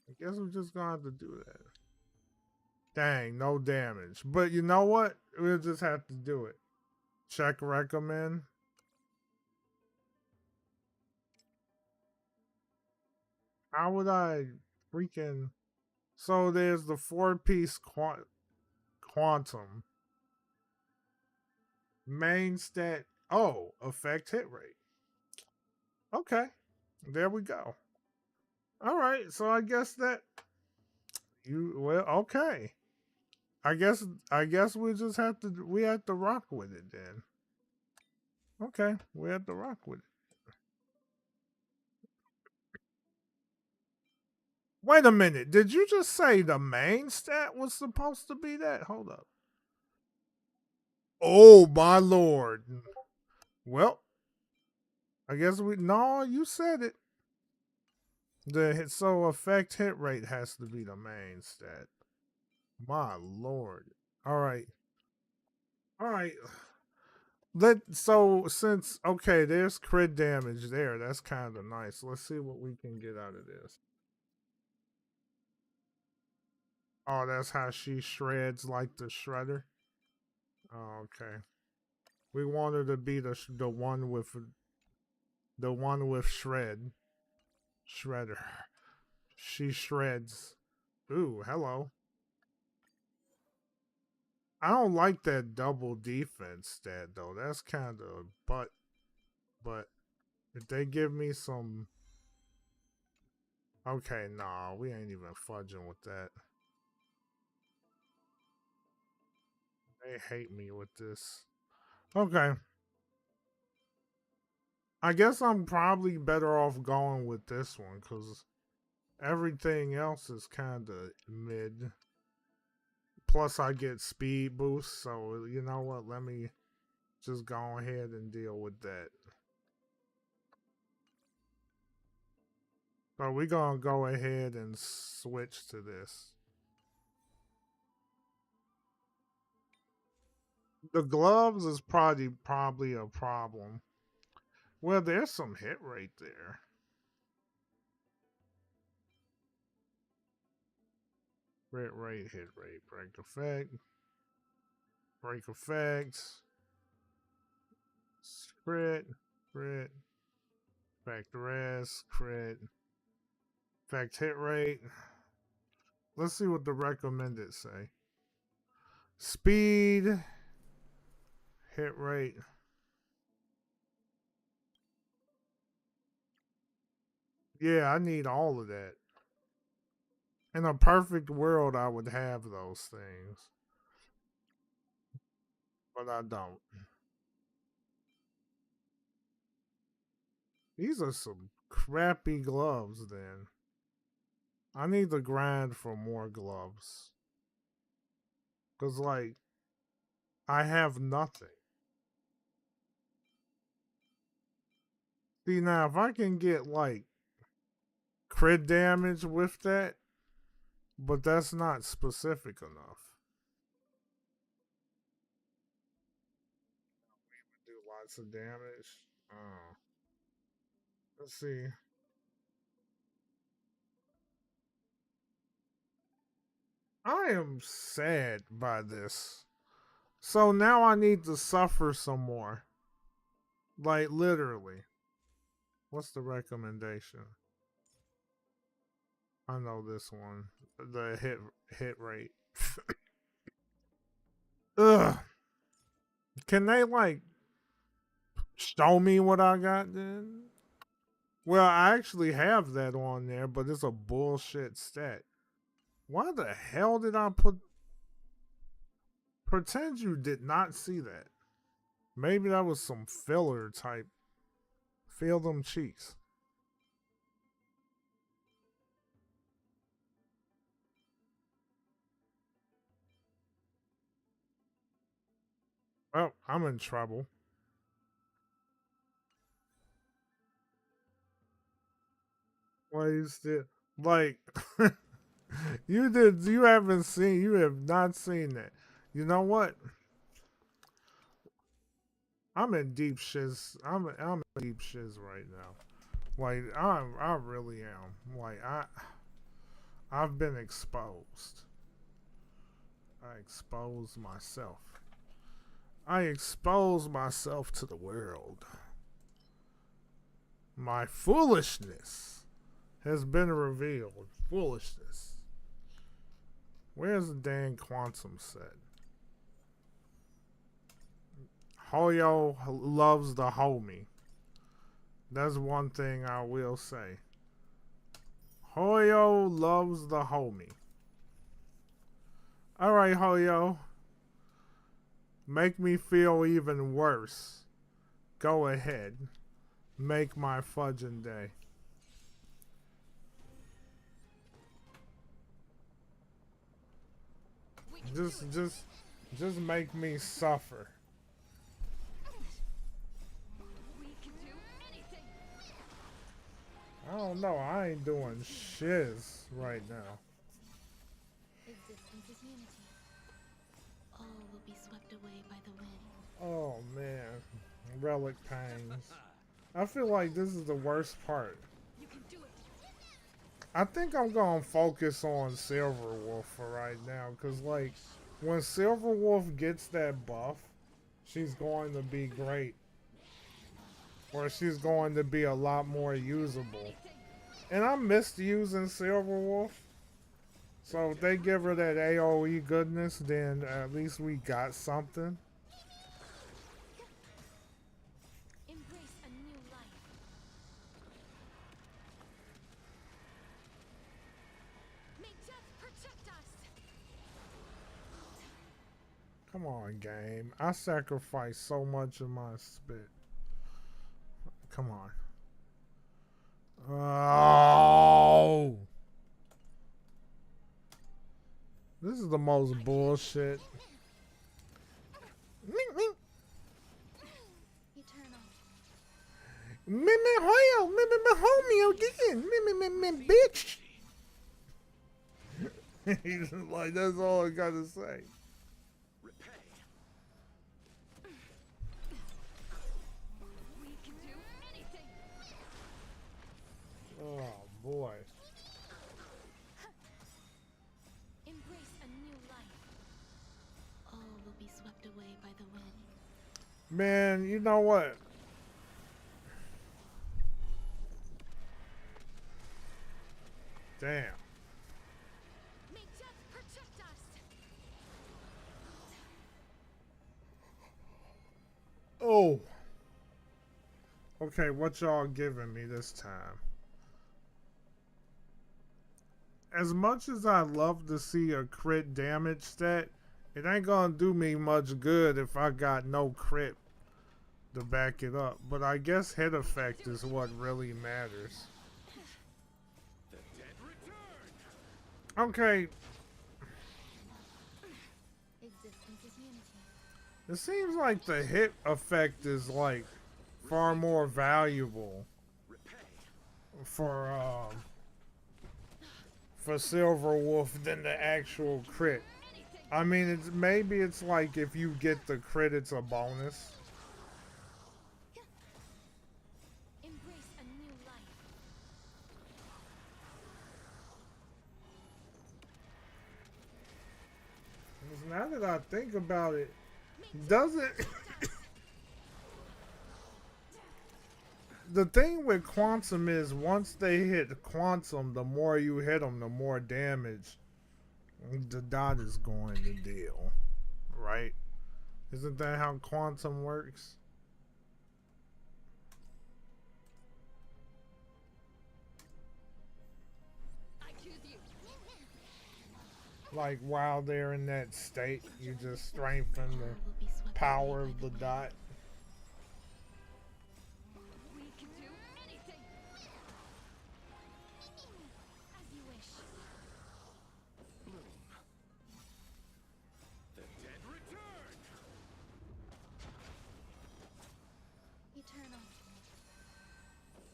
I guess we're just gonna have to do that. Dang, no damage. But you know what? We'll just have to do it. Check recommend. How would I freaking? So there's the four-piece quantum main stat. Oh, effect hit rate. Okay, there we go. All right, so I guess that you well okay. I guess we have to rock with it then. Okay, we have to rock with it. Wait a minute, did you just say the main stat was supposed to be that? Hold up. Oh my lord. Well, I guess we no, you said it. So effect hit rate has to be the main stat. My lord. All right. All right. Since okay, there's crit damage there. That's kind of nice. Let's see what we can get out of this. Oh, that's how she shreds like the shredder. Oh, okay. We want her to be the one with shredder. She shreds. Ooh, hello. I don't like that double defense stat though. That's kind of but if they give me some, okay, nah, we ain't even fudging with that. They hate me with this. Okay. I guess I'm probably better off going with this one because everything else is kind of mid. Plus, I get speed boost, so you know what? Let me just go ahead and deal with that. But we're gonna go ahead and switch to this. The gloves is probably a problem. Well, there's some hit rate there. Hit rate, break effect, crit, crit, factor S, crit, effect hit rate. Let's see what the recommended say. Speed, hit rate. Yeah, I need all of that. In a perfect world, I would have those things. But I don't. These are some crappy gloves, then. I need to grind for more gloves. Because, like, I have nothing. See, now, if I can get, like, crit damage with that, but that's not specific enough. Do lots of damage. Oh. Let's see. I am sad by this. So now I need to suffer some more. Like, literally. What's the recommendation? I know this one. The hit rate. Ugh. Can they, like, show me what I got then? Well, I actually have that on there, but it's a bullshit stat. Why the hell did I put... Pretend you did not see that. Maybe that was some filler type. Feel them cheeks. Well, I'm in trouble. Why you still... Like... you haven't seen... You have not seen that. You know what? I'm in deep shiz. I'm in deep shiz right now. Like I really am. Like I've been exposed. I expose myself. I expose myself to the world. My foolishness has been revealed. Foolishness. Where's the dang quantum set? Hoyo loves the homie. That's one thing I will say. Hoyo loves the homie. Alright, Hoyo. Make me feel even worse. Go ahead. Make my fudging day. Just make me suffer. I don't know. I ain't doing shiz right now. Existence is unity. All will be swept away by the wind. Oh man, relic pangs. I feel like this is the worst part. You can do it. I think I'm gonna focus on Silverwolf for right now, cause like when Silverwolf gets that buff, she's going to be great. Or she's going to be a lot more usable. And I missed using Silverwolf. So if they give her that AoE goodness, then at least we got something. Embrace a new life. May death protect us. Come on, game. I sacrificed so much of my spit. Come on. Oh! This is the most bullshit. Eternal. Me hoyo, me homie again, me bitch. He's like, that's all I gotta say. Repay. We can do anything. Oh boy. Embrace a new life. All will be swept away by the wind. Man, you know what? Damn. May death protect us. Oh. Okay, what y'all giving me this time? As much as I love to see a crit damage stat, it ain't gonna do me much good if I got no crit to back it up. But I guess hit effect is what really matters. The dead return. Okay, Existence is unity. it seems like the hit effect is like far more valuable Repay. for Silverwolf than the actual crit. I mean, it's maybe it's like if you get the crit, it's a bonus. Embrace a new life. 'Cause now that I think about it, doesn't the thing with Quantum is once they hit Quantum, the more you hit them, the more damage the dot is going to deal, right? Isn't that how Quantum works? I choose you. Like while they're in that state, you just strengthen All the will be swept power away of by the wind. dot. We can do anything. As you wish. Bloom. The dead return. Eternal.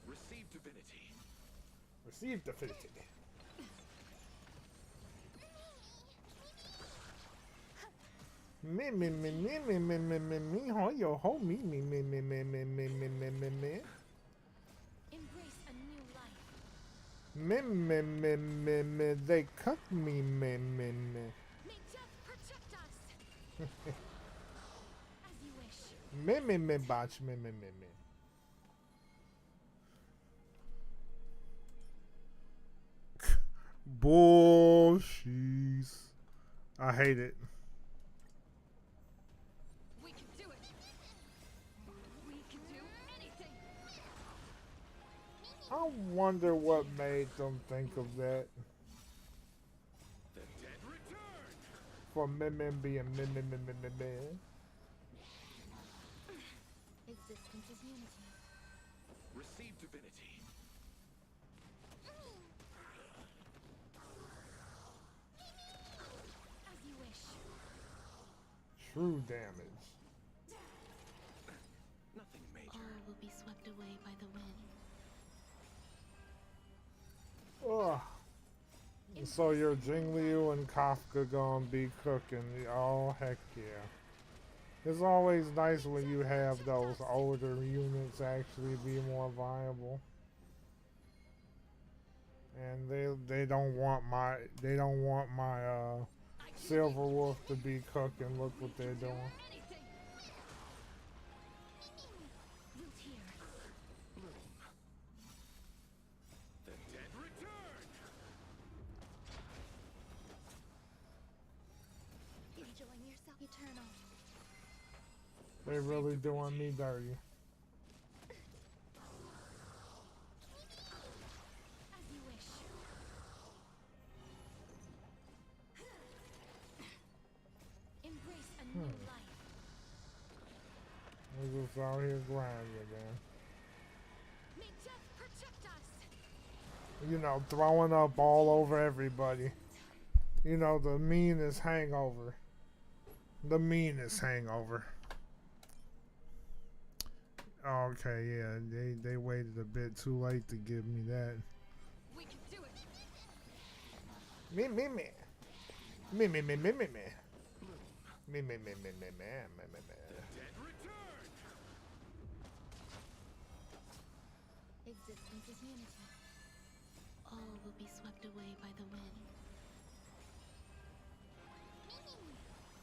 Receive divinity. Receive divinity. Me, ho, yo, ho, me. Embrace a new life. Me, they cook me, me. May death protect us. As you wish. Me, botch, me. Bullshit. I hate it. We can do it. We can do anything. I wonder what made them think of that. The dead return. For me being me. Existence is unity. Receive divinity. As you wish. True damage. Nothing major. All will be swept away by the wind. Ugh. So your Jingliu and Kafka gonna be cooking. Oh, heck yeah. It's always nice when you have those older units actually be more viable. And they don't want my Silverwolf to be cooking. Look what they're doing. Anything. yourself eternal. They really doing me dirty. As you wish. Embrace a new life. We're just out here grinding, man. May death protect us. You know, throwing up all over everybody. You know, the meanest hangover. The meanest hangover. Okay, yeah, they waited a bit too late to give me that. We can do it. Me. Me. Me. Me. Me. Me. Me. Me. Me. Me. Me. Me. Me. Me. Dead return! Existence is unity. All will be swept away by the wind.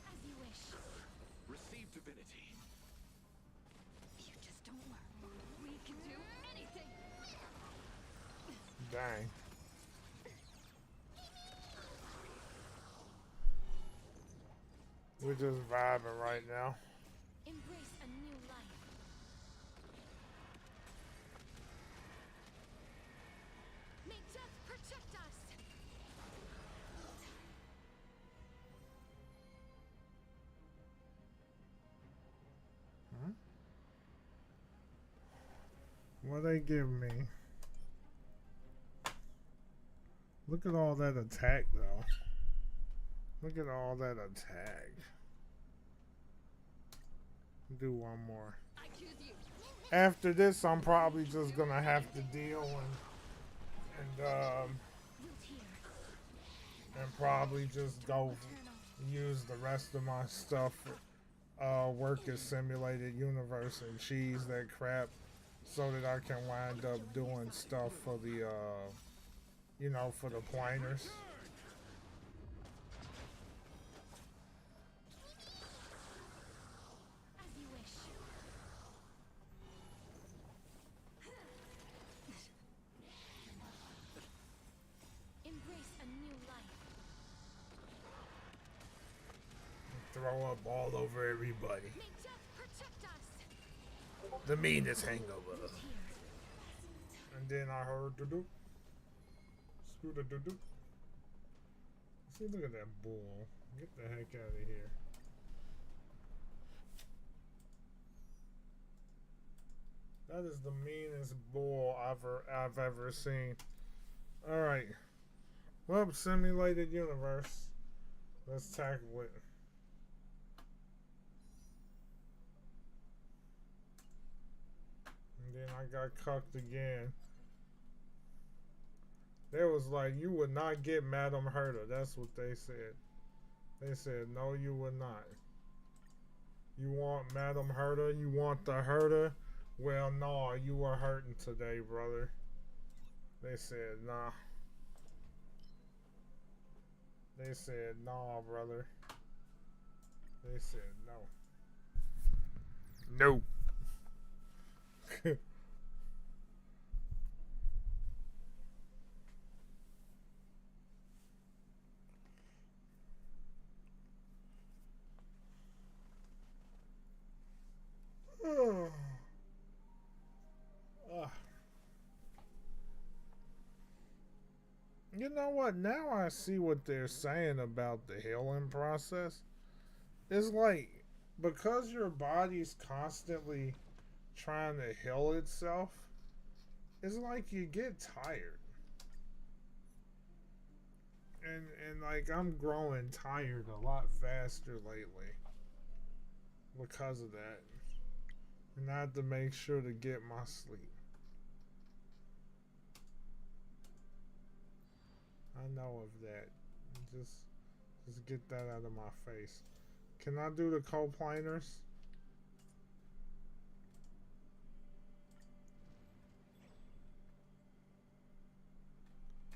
As you wish. Receive divinity. You just don't learn. We can do anything. Dang. We're just vibing right now. Embrace a new life. May death protect us. What they give me? Look at all that attack, though. Look at all that attack. Do one more. I choose you. After this, I'm probably just gonna have to deal and probably just go use the rest of my stuff. Work as simulated universe and cheese that crap, so that I can wind up doing stuff for the you know, for the pointers. As you wish. Embrace a new life. Throw up all over everybody. May death protect us. The meanest hangover. Here. And then I heard do-do. Scooter do-do. See, look at that bull. Get the heck out of here. That is the meanest bull I've ever seen. Alright. Well, simulated universe. Let's tackle it. And then I got cucked again. They was like, you would not get Madam Herder. That's what they said. They said, no, you would not. You want Madam Herder? You want the Herder? Well, no, you were hurting today, brother. They said, nah. They said, nah, brother. They said, no. No. You know what? Now I see what they're saying about the healing process. It's like, because your body's constantly trying to heal itself, it's like you get tired. And like, I'm growing tired a lot faster lately because of that. And I have to make sure to get my sleep. I know of that. Just get that out of my face. Can I do the co-planers?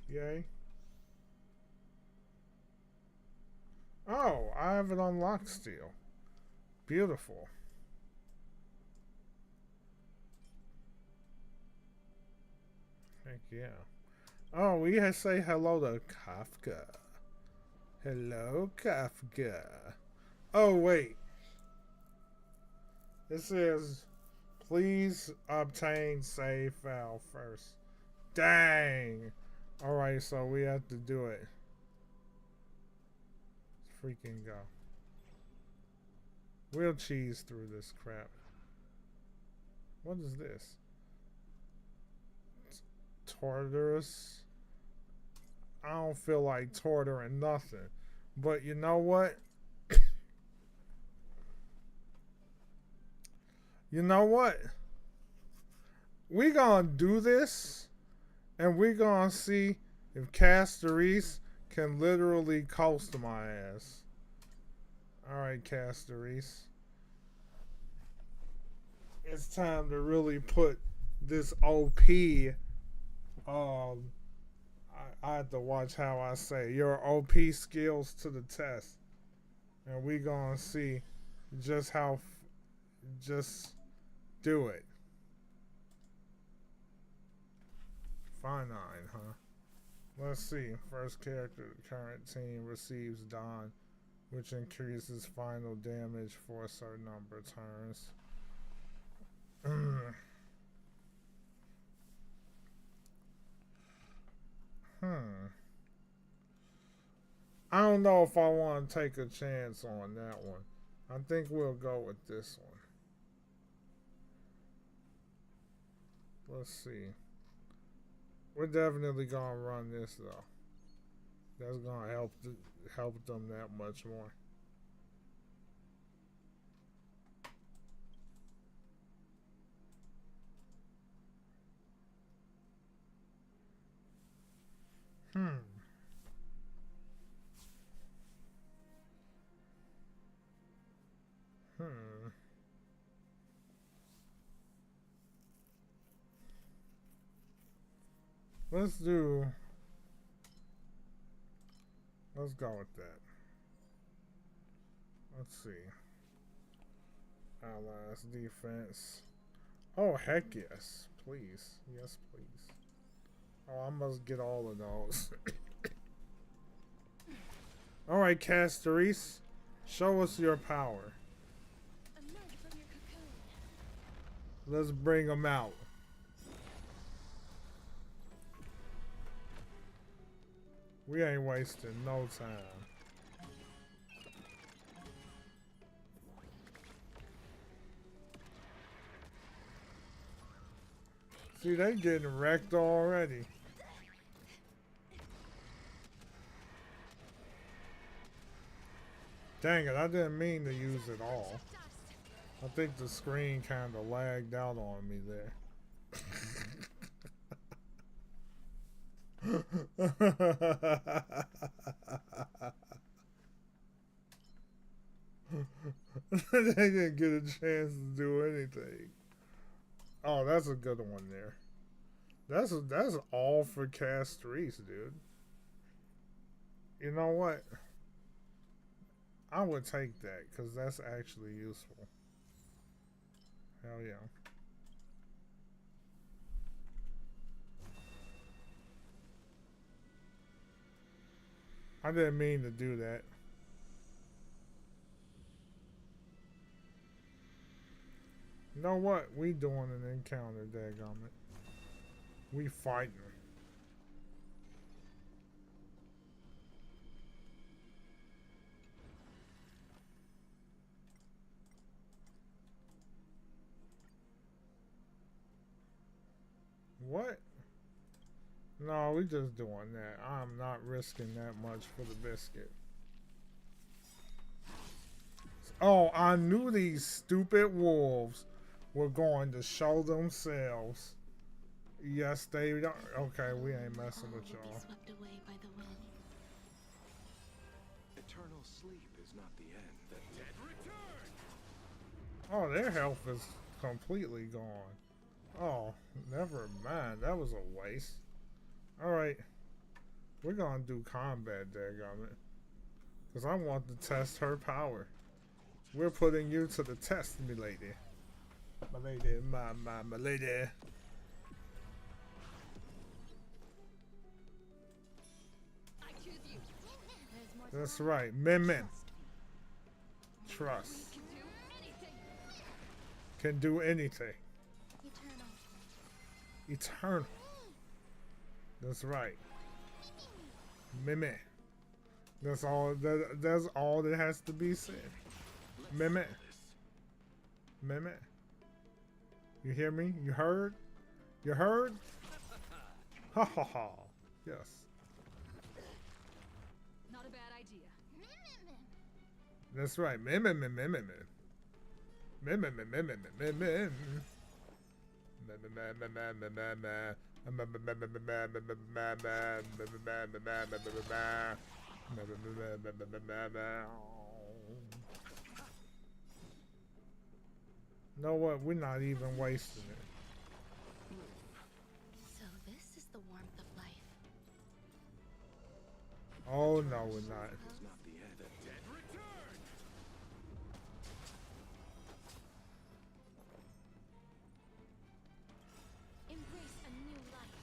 Yay. Oh, I have it unlocked still. Beautiful. Heck yeah. Oh, we have to say hello to Kafka. Hello, Kafka. Oh, wait. It says, please obtain save file first. Dang. Alright, so we have to do it. Let's freaking go. We'll cheese through this crap. What is this? Torturous. I don't feel like torturing nothing. But you know what? You know what? We gonna do this, and we gonna see if Castorise can literally coast my ass. Alright, Castorise. It's time to really put this OP, I have to watch how I say your OP skills to the test. And we gonna see just how, just do it. Fine, huh? Let's see. First character, the current team receives Dawn, which increases final damage for a certain number of turns. I don't know if I want to take a chance on that one. I think we'll go with this one. Let's see. We're definitely gonna run this though. That's gonna help them that much more. Let's go with that. Let's see. Allies defense. Oh, heck yes. Please. Yes, please. Oh, I must get all of those. Alright, Castorise. Show us your power. Let's bring them out. We ain't wasting no time. See, they getting wrecked already. Dang it, I didn't mean to use it all. I think the screen kind of lagged out on me there. They didn't get a chance to do anything. Oh, that's a good one there. That's all for Castorise, dude. You know what? I would take that because that's actually useful. Hell yeah. I didn't mean to do that. You know what? We doing an encounter, dadgummit. We fighting. What? No, we just doing that. I'm not risking that much for the biscuit. Oh, I knew these stupid wolves were going to show themselves. Yes, they don't. Okay, we ain't messing with y'all. Swept away by the wind. Eternal sleep is not the end. The dead return! Oh, their health is completely gone. Oh, never mind. That was a waste. Alright. We're gonna do combat, dadgummit. Because I want to test her power. We're putting you to the test, milady. Milady, my lady. I choose you. That's right, Min. Trust. We can do anything. Can do anything. Eternal. Eternal. That's right. Mimi. That's all that has to be said. Mimi. Mimi. You hear me? You heard? You heard? Ha ha ha. Yes. Not a bad idea. That's right. Mimi. Mimi. Mimi. Mimi. Know what? We're not even wasting it. So this is the warmth of life. Oh no, we're not. It's not the end. The dead return. Embrace a new life.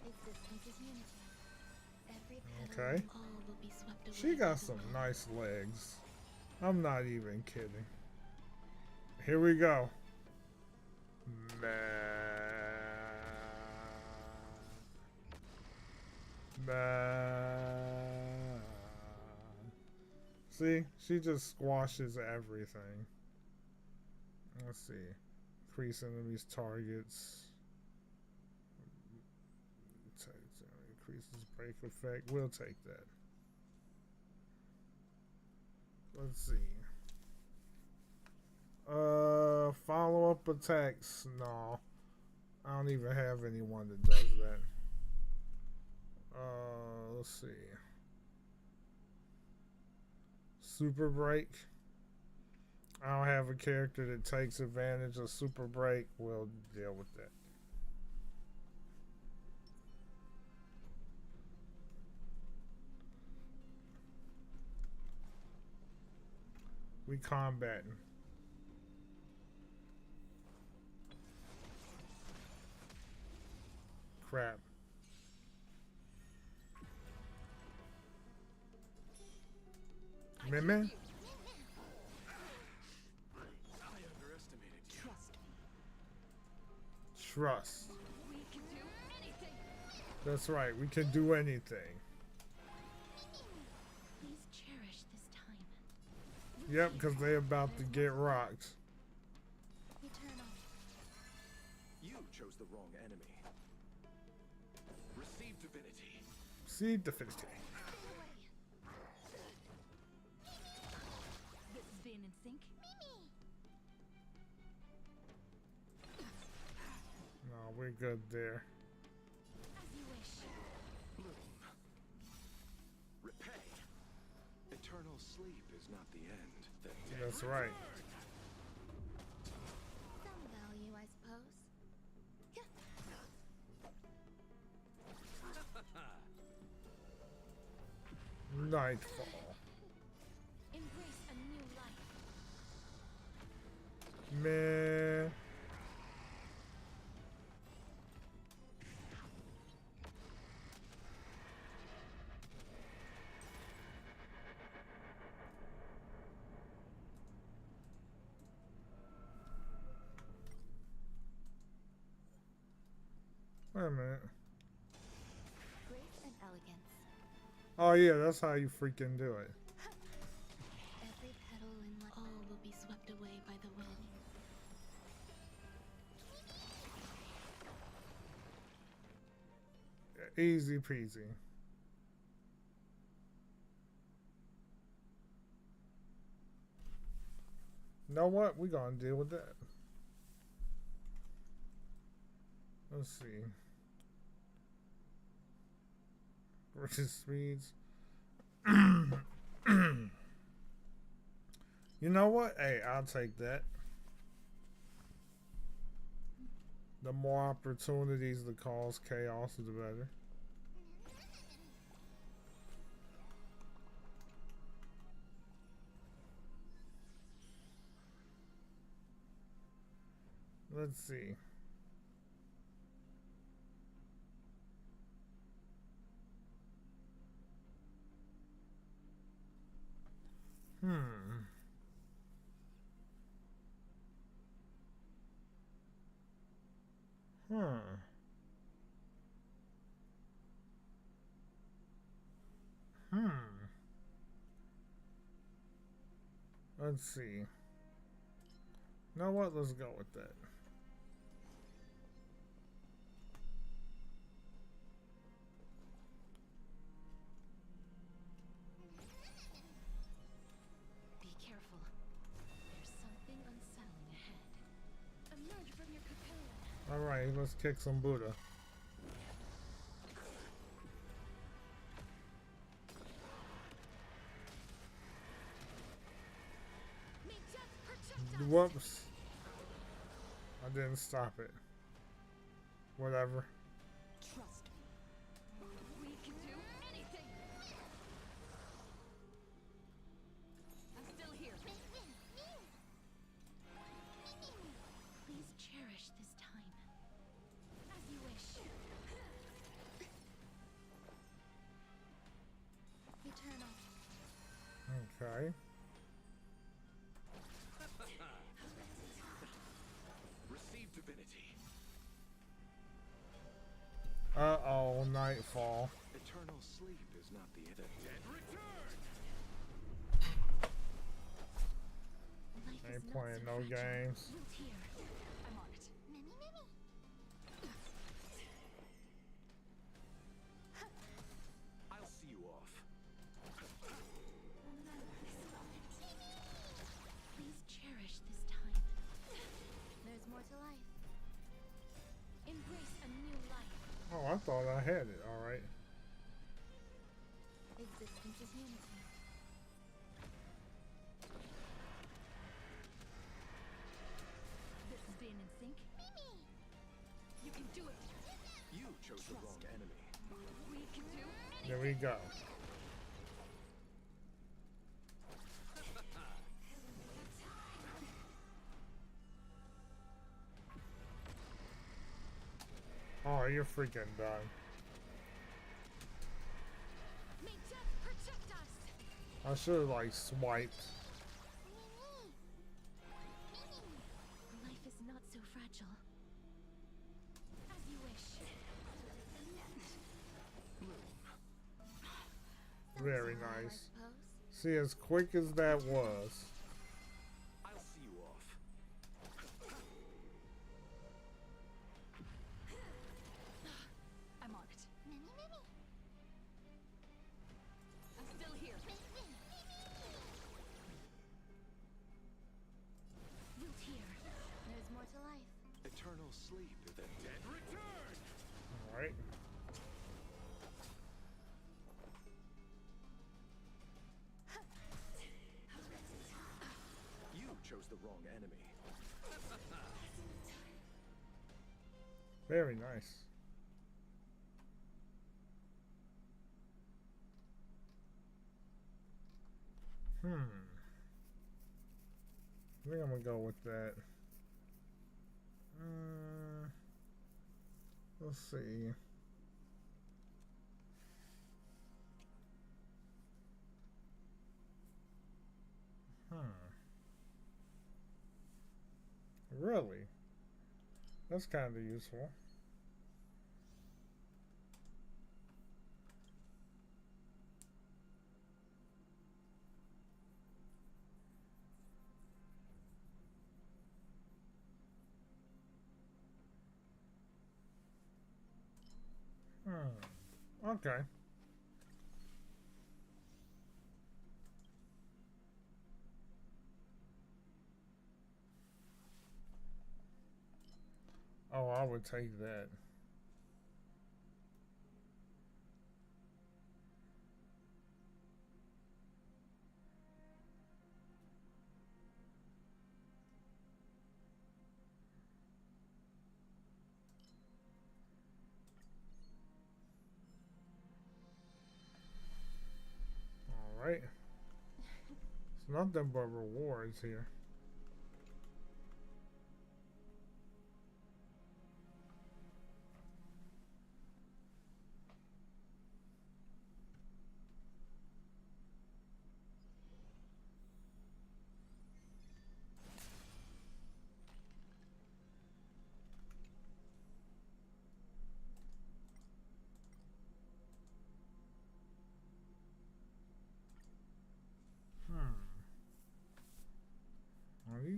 Existence is unity. Every petal Okay. and all will be swept away. She by got the some wind. nice legs. I'm not even kidding. Here we go. See, she just squashes everything. Let's see. Increase enemies' targets. Increases break effect. We'll take that. Let's see. Follow-up attacks. No. I don't even have anyone that does that. Let's see. Super break. I don't have a character that takes advantage of super break. We'll deal with that. We combating. Crap. Mimi? I underestimated you. Trust me. Trust. We can do anything. That's right. We can do anything. Please cherish this time. Yep, because they about to get rocked. Eternal. You chose the wrong enemy. Receive divinity. See divinity. This is being in sync. No, we're good there. As you wish. Bloom. Repay. Eternal sleep is not the end. The dead That's right. Some value, I suppose. Nightfall. Embrace a new life. Man. Wait a minute. Grace and elegance. Oh yeah, that's how you freaking do it. Every petal in life. All will be swept away by the wind. Easy peasy. Know what? We're gonna deal with that. Let's see. Versus speeds. You know what? Hey, I'll take that. The more opportunities to cause chaos, the better. Let's see. Hmm. Hmm. Hmm. Let's see. You know what? Let's go with that. Be careful. There's something unsettling ahead. Emerge from your cocoon. Alright, let's kick some Buddha. May death protect us. Whoops. I didn't stop it. Whatever. Trust me. We can do anything. I'm still here. Please cherish this time. As you wish. Eternal. Okay. Receive divinity. Uh-oh, nightfall. Eternal sleep is not the end. The dead return. Life Ain't is not playing so no fragile. games. Root here. I'm on it. I'll see you off. Please cherish this time. There's more to life. Embrace a new life. Oh, I thought I had it. Alright. Existence is unity. This is being in sync. You can do it. You chose the wrong enemy. We can do anything. There we go. Oh, you're freaking done. May death protect us. I should have, like, swiped. Life is not so fragile. As you wish. Very So, I nice. suppose. See, as quick as that was. I'll see you off. I'm on it. I'm still here. Root here. There's more to life. Eternal sleep is the dead return. Alright. You chose the wrong enemy. Very nice. I think I'm gonna go with that. Let's see. Really? That's kind of useful. Okay. Oh, I would take that. Alright. It's nothing but rewards here.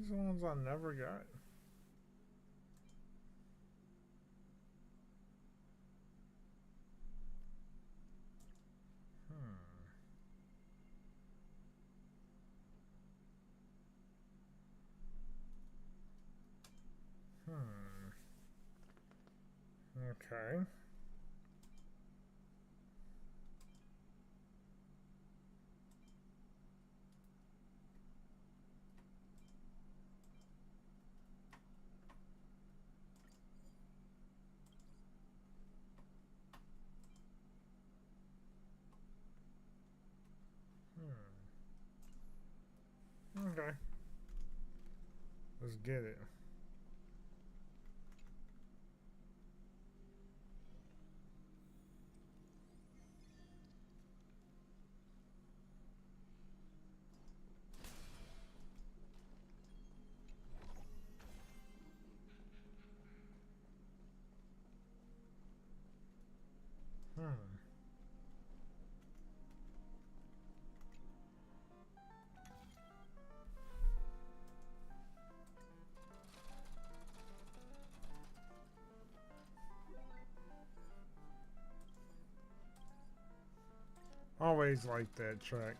these the ones I never got? Okay. Okay. Let's get it. Always like that track.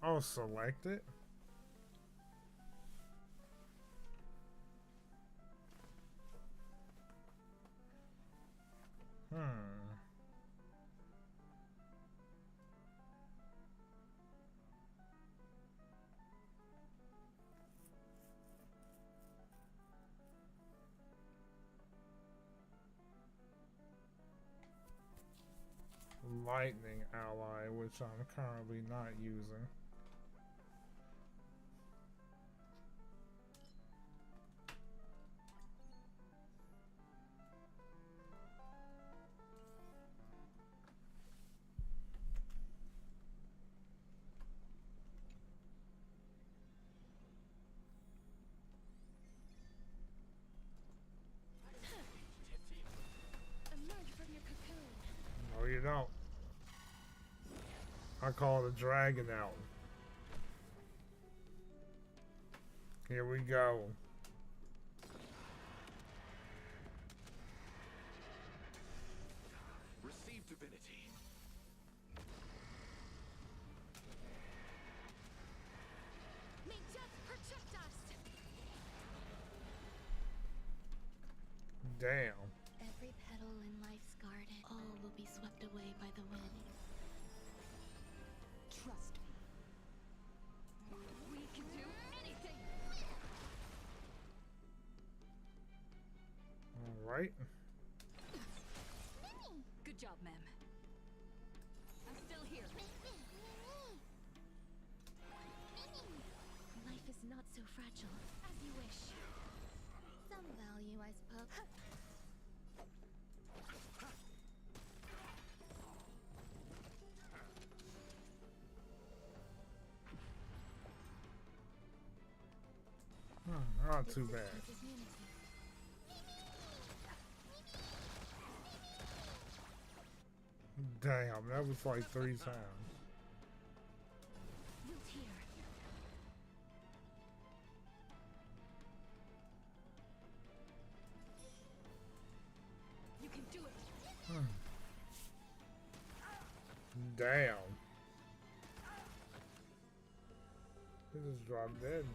Oh, select it. Lightning ally, which I'm currently not using. Emerge from your cocoon. No, you don't. I call the dragon out. Here we go. Receive divinity. May death protect us. Damn. Every petal in life's garden, all will be swept away by the wind. Trust me. We can do anything. Alright. Good job, ma'am. I'm still here. Life is not so fragile. As you wish. Some value, I suppose. Not too bad. This is unity. Damn, that was like 3 times. Root here. You can do it. Damn. He just dropped dead.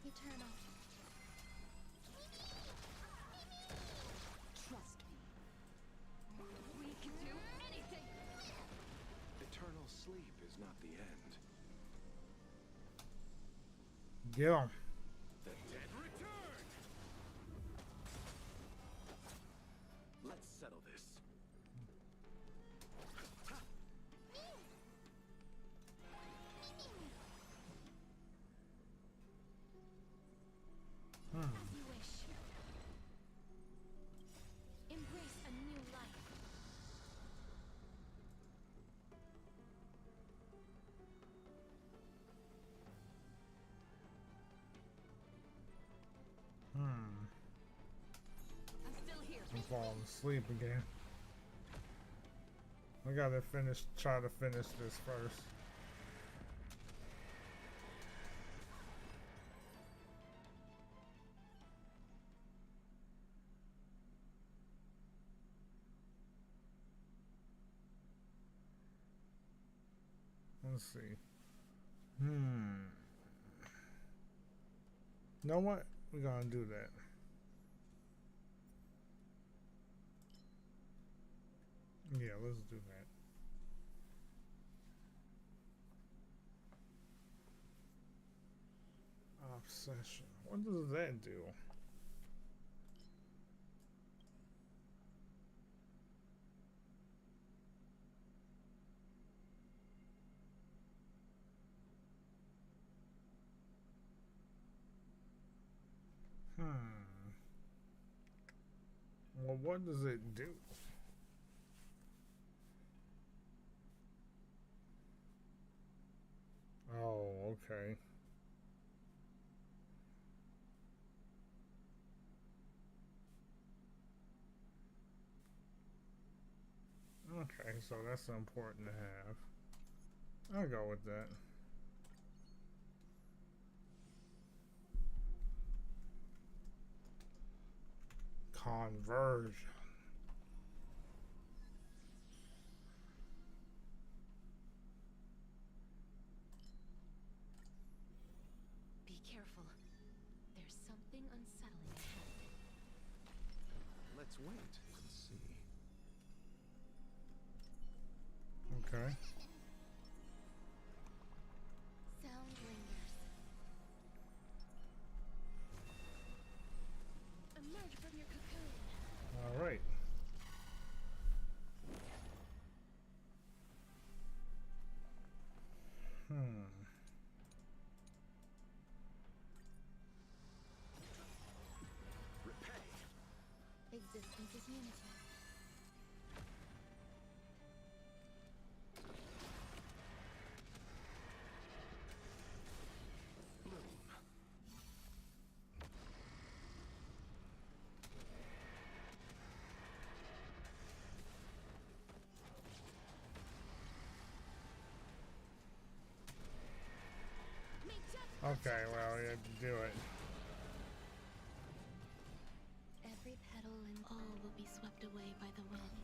Eternal. Trust me. We can do anything. Eternal sleep is not the end. Get him. The dead return! falling asleep again. I gotta try to finish this first. Let's see. You know what? We're gonna do that. Yeah, let's do that. Obsession. What does that do? Well, what does it do? Oh, okay. Okay, so that's important to have. I'll go with that. Conversion. Be careful. There's something unsettling ahead. Let's wait and see. Okay. Sound lingers. Emerge from your cocoon. All right. Existence is unity. Okay, well, we had to do it. Every petal and all will be swept away by the wind.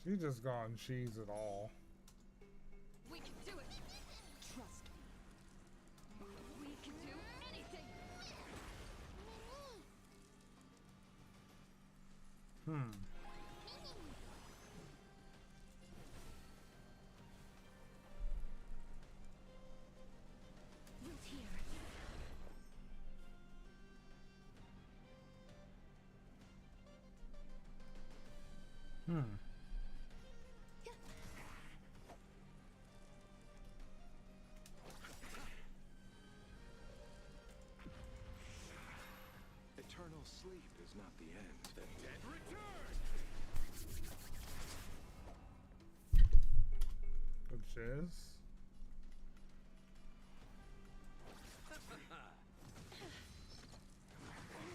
She just gone cheese it all. We can do it. Trust me. We can do anything. Root here. Eternal sleep is not the end. The dead return! Which is?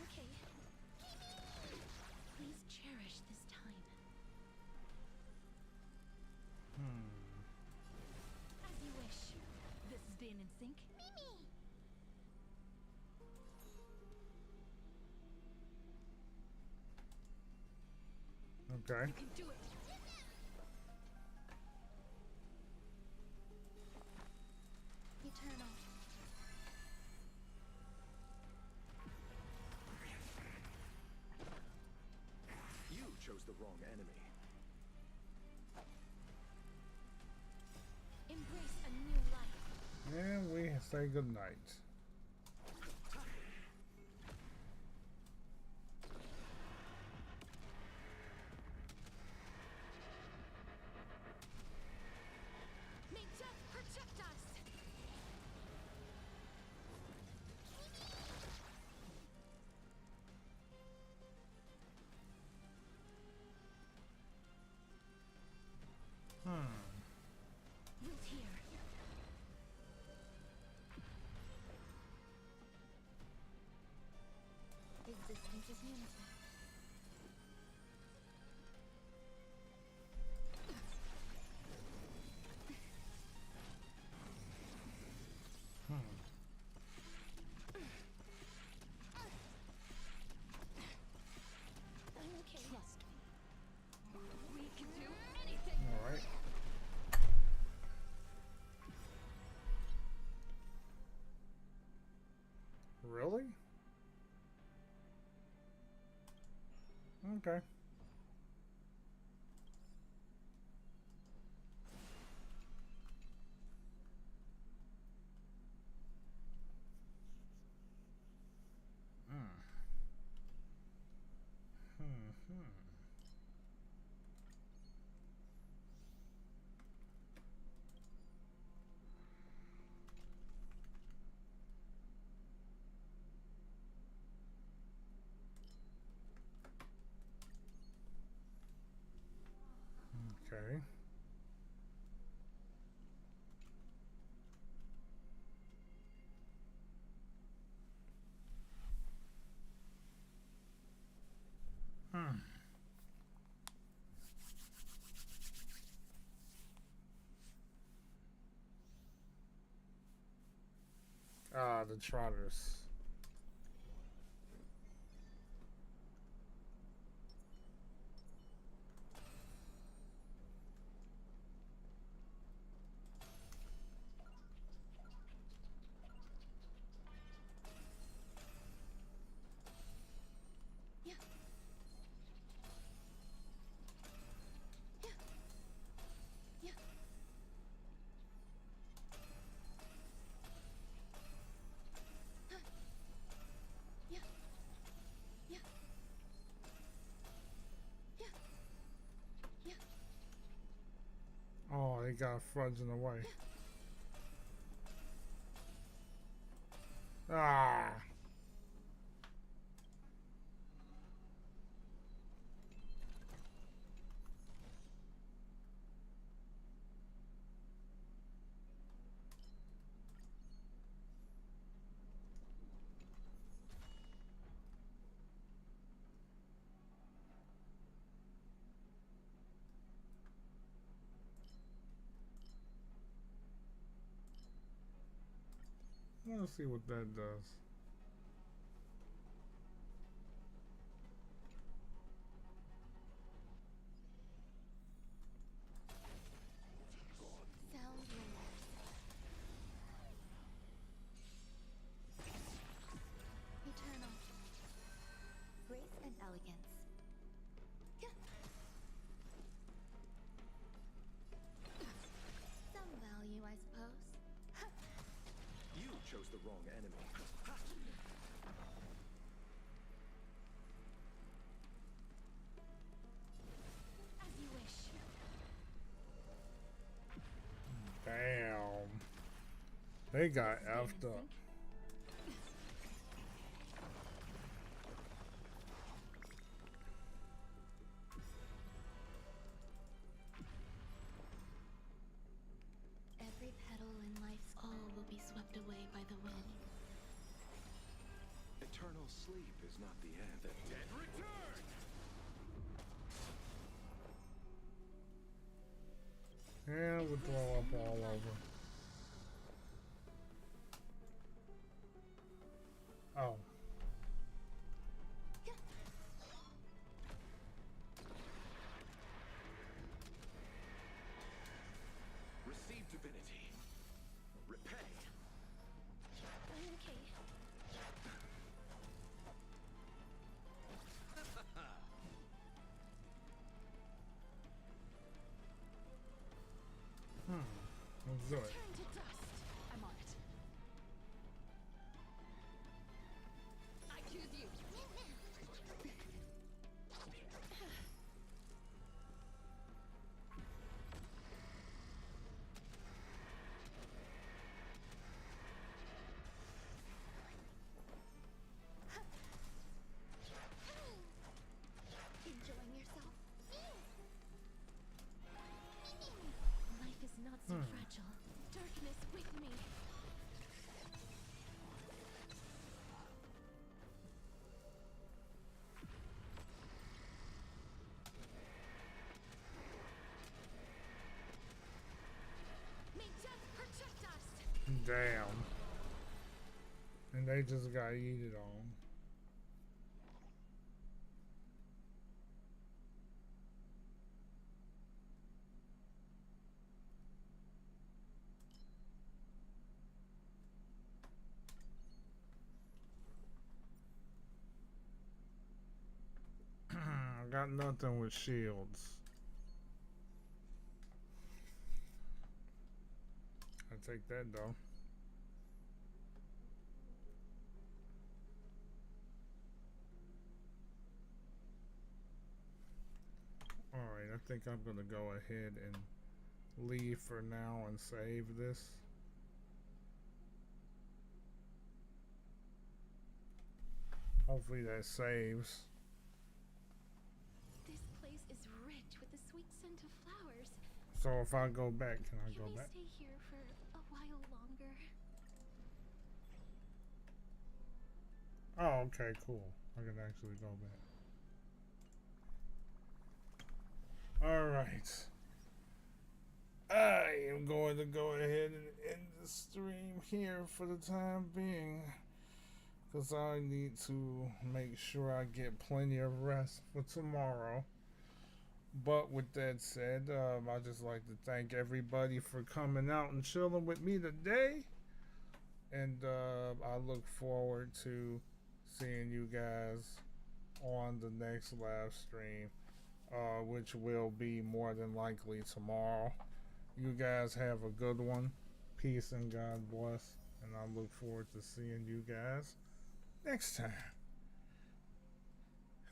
Okay. Please cherish this time. As you wish. This is being in sync. Okay. You can do it. Eternal. You chose the wrong enemy. Embrace a new life. And we say goodnight. May death protect us. Root here. is unity. Okay. Trust me. We can do anything. All right. Really? Okay. Okay. Ah, the trotters. Yeah. Yeah. Yeah. Huh. Yeah. Yeah. Yeah. Yeah. Oh, they got Fudge in the way. Ah. Let's see what that does. Sound layers. Eternal. Grace and elegance. Yeah. Some value, I suppose. You chose the wrong enemy. As you wish. Damn. They got effed up. Every petal in life's all will be swept away by the wind. Eternal sleep is not the end. The dead return! And we'll throw up all over. Oh. Yeah. Receive divinity. Repay. Okay. Let's do it. Damn. And they just got yeeted on. I got nothing with shields. I take that though. Alright, I think I'm gonna go ahead and leave for now and save this. Hopefully that saves. This place is rich with the sweet scent of flowers. So if I go back, can I go Can we back? stay here for a while longer? Oh, okay, cool. I can actually go back. Alright. I am going to go ahead and end the stream here for the time being. Because I need to make sure I get plenty of rest for tomorrow. But with that said, I'd just like to thank everybody for coming out and chilling with me today. And I look forward to seeing you guys on the next live stream, which will be more than likely tomorrow. You guys have a good one. Peace and God bless. And I look forward to seeing you guys next time.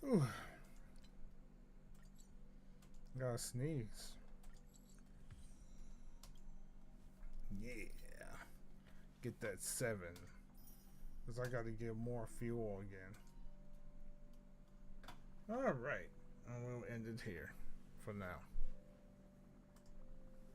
Whew. Gotta sneeze. Yeah. Get that 7. Because I gotta get more fuel again. Alright. And we'll end it here for now.